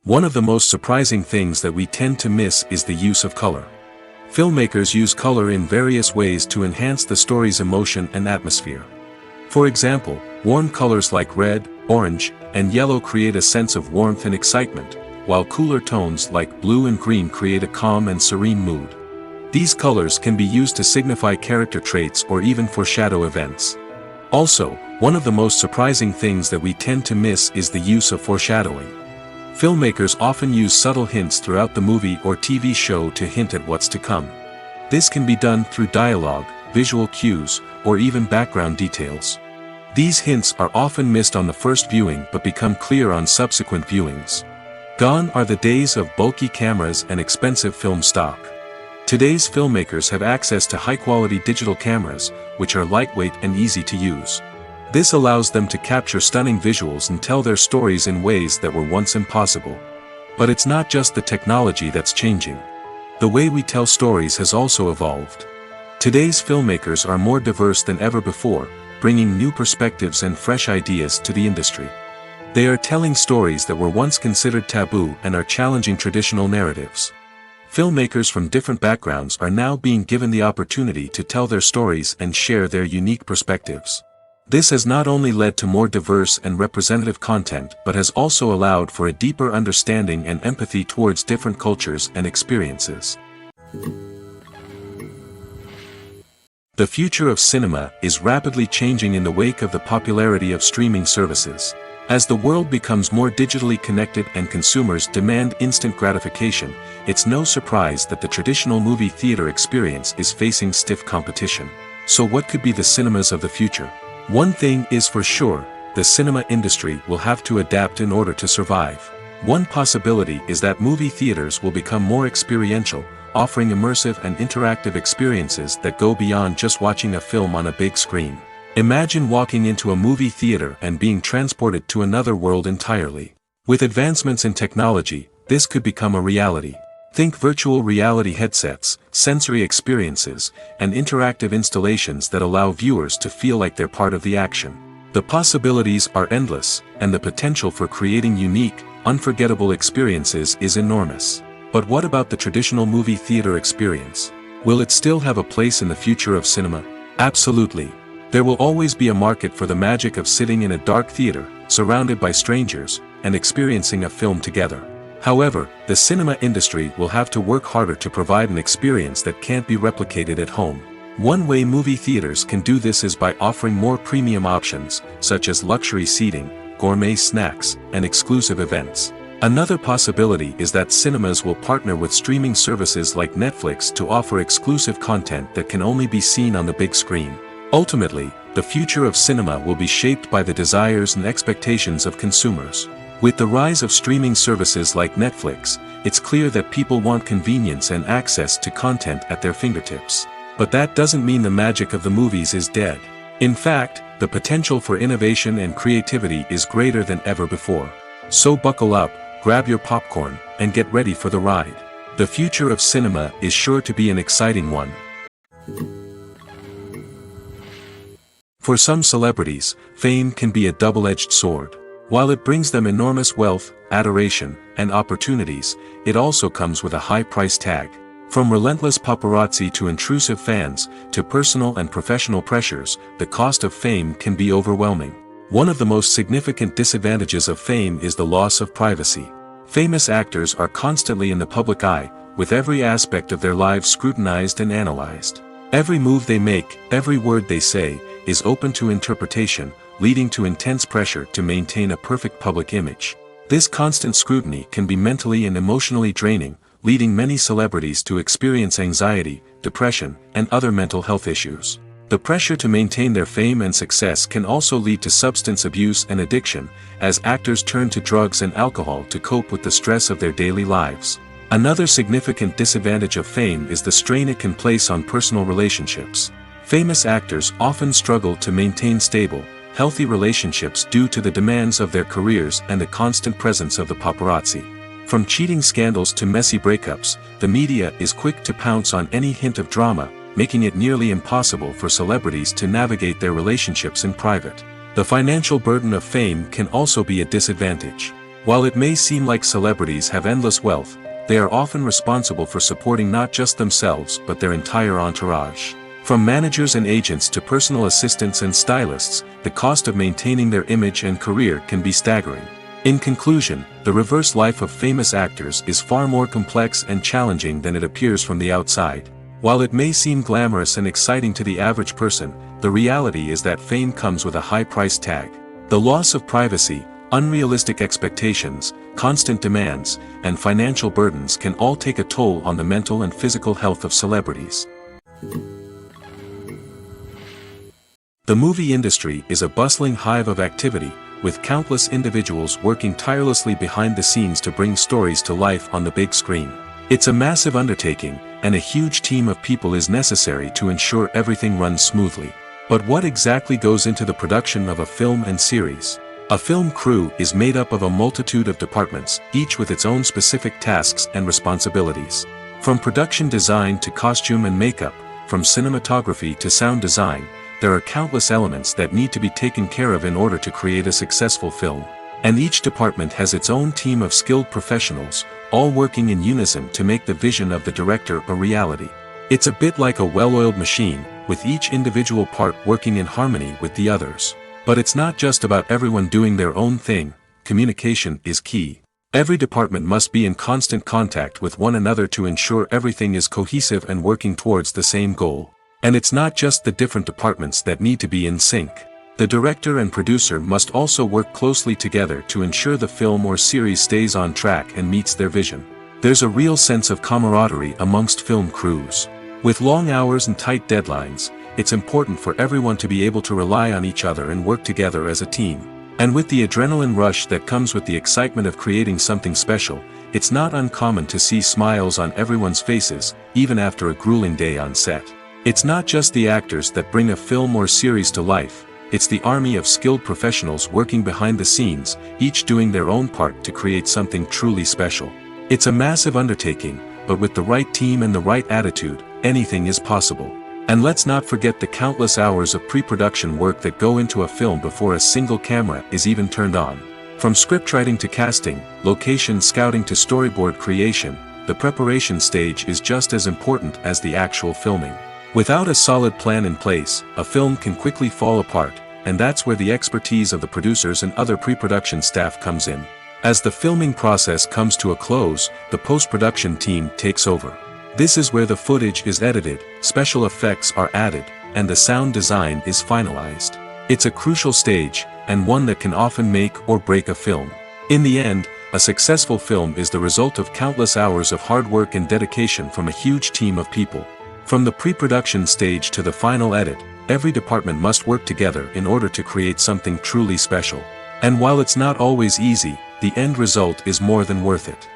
One of the most surprising things that we tend to miss is the use of color. Filmmakers use color in various ways to enhance the story's emotion and atmosphere. For example, warm colors like red, orange, and yellow create a sense of warmth and excitement, while cooler tones like blue and green create a calm and serene mood. These colors can be used to signify character traits or even foreshadow events. Also, one of the most surprising things that we tend to miss is the use of foreshadowing. Filmmakers often use subtle hints throughout the movie or TV show to hint at what's to come. This can be done through dialogue, visual cues, or even background details. These hints are often missed on the first viewing but become clear on subsequent viewings. Gone are the days of bulky cameras and expensive film stock. Today's filmmakers have access to high-quality digital cameras, which are lightweight and easy to use. This allows them to capture stunning visuals and tell their stories in ways that were once impossible. But it's not just the technology that's changing. The way we tell stories has also evolved. Today's filmmakers are more diverse than ever before, bringing new perspectives and fresh ideas to the industry. They are telling stories that were once considered taboo and are challenging traditional narratives. Filmmakers from different backgrounds are now being given the opportunity to tell their stories and share their unique perspectives. This has not only led to more diverse and representative content but has also allowed for a deeper understanding and empathy towards different cultures and experiences. The future of cinema is rapidly changing in the wake of the popularity of streaming services. As the world becomes more digitally connected and consumers demand instant gratification, it's no surprise that the traditional movie theater experience is facing stiff competition. So what could be the cinemas of the future? One thing is for sure, the cinema industry will have to adapt in order to survive. One possibility is that movie theaters will become more experiential, offering immersive and interactive experiences that go beyond just watching a film on a big screen. Imagine walking into a movie theater and being transported to another world entirely. With advancements in technology, this could become a reality. Think virtual reality headsets, sensory experiences, and interactive installations that allow viewers to feel like they're part of the action. The possibilities are endless, and the potential for creating unique, unforgettable experiences is enormous. But what about the traditional movie theater experience? Will it still have a place in the future of cinema? Absolutely. There will always be a market for the magic of sitting in a dark theater, surrounded by strangers, and experiencing a film together. However, the cinema industry will have to work harder to provide an experience that can't be replicated at home. One way movie theaters can do this is by offering more premium options, such as luxury seating, gourmet snacks, and exclusive events. Another possibility is that cinemas will partner with streaming services like Netflix to offer exclusive content that can only be seen on the big screen. Ultimately, the future of cinema will be shaped by the desires and expectations of consumers. With the rise of streaming services like Netflix, it's clear that people want convenience and access to content at their fingertips. But that doesn't mean the magic of the movies is dead. In fact, the potential for innovation and creativity is greater than ever before. So buckle up, grab your popcorn, and get ready for the ride. The future of cinema is sure to be an exciting one. For some celebrities, fame can be a double-edged sword. While it brings them enormous wealth, adoration, and opportunities, it also comes with a high price tag. From relentless paparazzi to intrusive fans, to personal and professional pressures, the cost of fame can be overwhelming. One of the most significant disadvantages of fame is the loss of privacy. Famous actors are constantly in the public eye, with every aspect of their lives scrutinized and analyzed. Every move they make, every word they say, is open to interpretation, leading to intense pressure to maintain a perfect public image. This constant scrutiny can be mentally and emotionally draining, leading many celebrities to experience anxiety, depression, and other mental health issues. The pressure to maintain their fame and success can also lead to substance abuse and addiction, as actors turn to drugs and alcohol to cope with the stress of their daily lives. Another significant disadvantage of fame is the strain it can place on personal relationships. Famous actors often struggle to maintain stable, healthy relationships due to the demands of their careers and the constant presence of the paparazzi. From cheating scandals to messy breakups, the media is quick to pounce on any hint of drama, making it nearly impossible for celebrities to navigate their relationships in private. The financial burden of fame can also be a disadvantage. While it may seem like celebrities have endless wealth, they are often responsible for supporting not just themselves but their entire entourage. From managers and agents to personal assistants and stylists, the cost of maintaining their image and career can be staggering. In conclusion, the reverse life of famous actors is far more complex and challenging than it appears from the outside. While it may seem glamorous and exciting to the average person, the reality is that fame comes with a high price tag. The loss of privacy, unrealistic expectations, constant demands, and financial burdens can all take a toll on the mental and physical health of celebrities. The movie industry is a bustling hive of activity, with countless individuals working tirelessly behind the scenes to bring stories to life on the big screen. It's a massive undertaking, and a huge team of people is necessary to ensure everything runs smoothly. But what exactly goes into the production of a film and series? A film crew is made up of a multitude of departments, each with its own specific tasks and responsibilities. From production design to costume and makeup, from cinematography to sound design, there are countless elements that need to be taken care of in order to create a successful film. And each department has its own team of skilled professionals, all working in unison to make the vision of the director a reality. It's a bit like a well-oiled machine, with each individual part working in harmony with the others. But it's not just about everyone doing their own thing. Communication is key. Every department must be in constant contact with one another to ensure everything is cohesive and working towards the same goal. And it's not just the different departments that need to be in sync. The director and producer must also work closely together to ensure the film or series stays on track and meets their vision. There's a real sense of camaraderie amongst film crews. With long hours and tight deadlines, it's important for everyone to be able to rely on each other and work together as a team. And with the adrenaline rush that comes with the excitement of creating something special, it's not uncommon to see smiles on everyone's faces, even after a grueling day on set. It's not just the actors that bring a film or series to life, it's the army of skilled professionals working behind the scenes, each doing their own part to create something truly special. It's a massive undertaking, but with the right team and the right attitude, anything is possible. And let's not forget the countless hours of pre-production work that go into a film before a single camera is even turned on. From scriptwriting to casting, location scouting to storyboard creation, the preparation stage is just as important as the actual filming. Without a solid plan in place, a film can quickly fall apart, and that's where the expertise of the producers and other pre-production staff comes in. As the filming process comes to a close, the post-production team takes over. This is where the footage is edited, special effects are added, and the sound design is finalized. It's a crucial stage, and one that can often make or break a film. In the end, a successful film is the result of countless hours of hard work and dedication from a huge team of people. From the pre-production stage to the final edit, every department must work together in order to create something truly special. And while it's not always easy, the end result is more than worth it.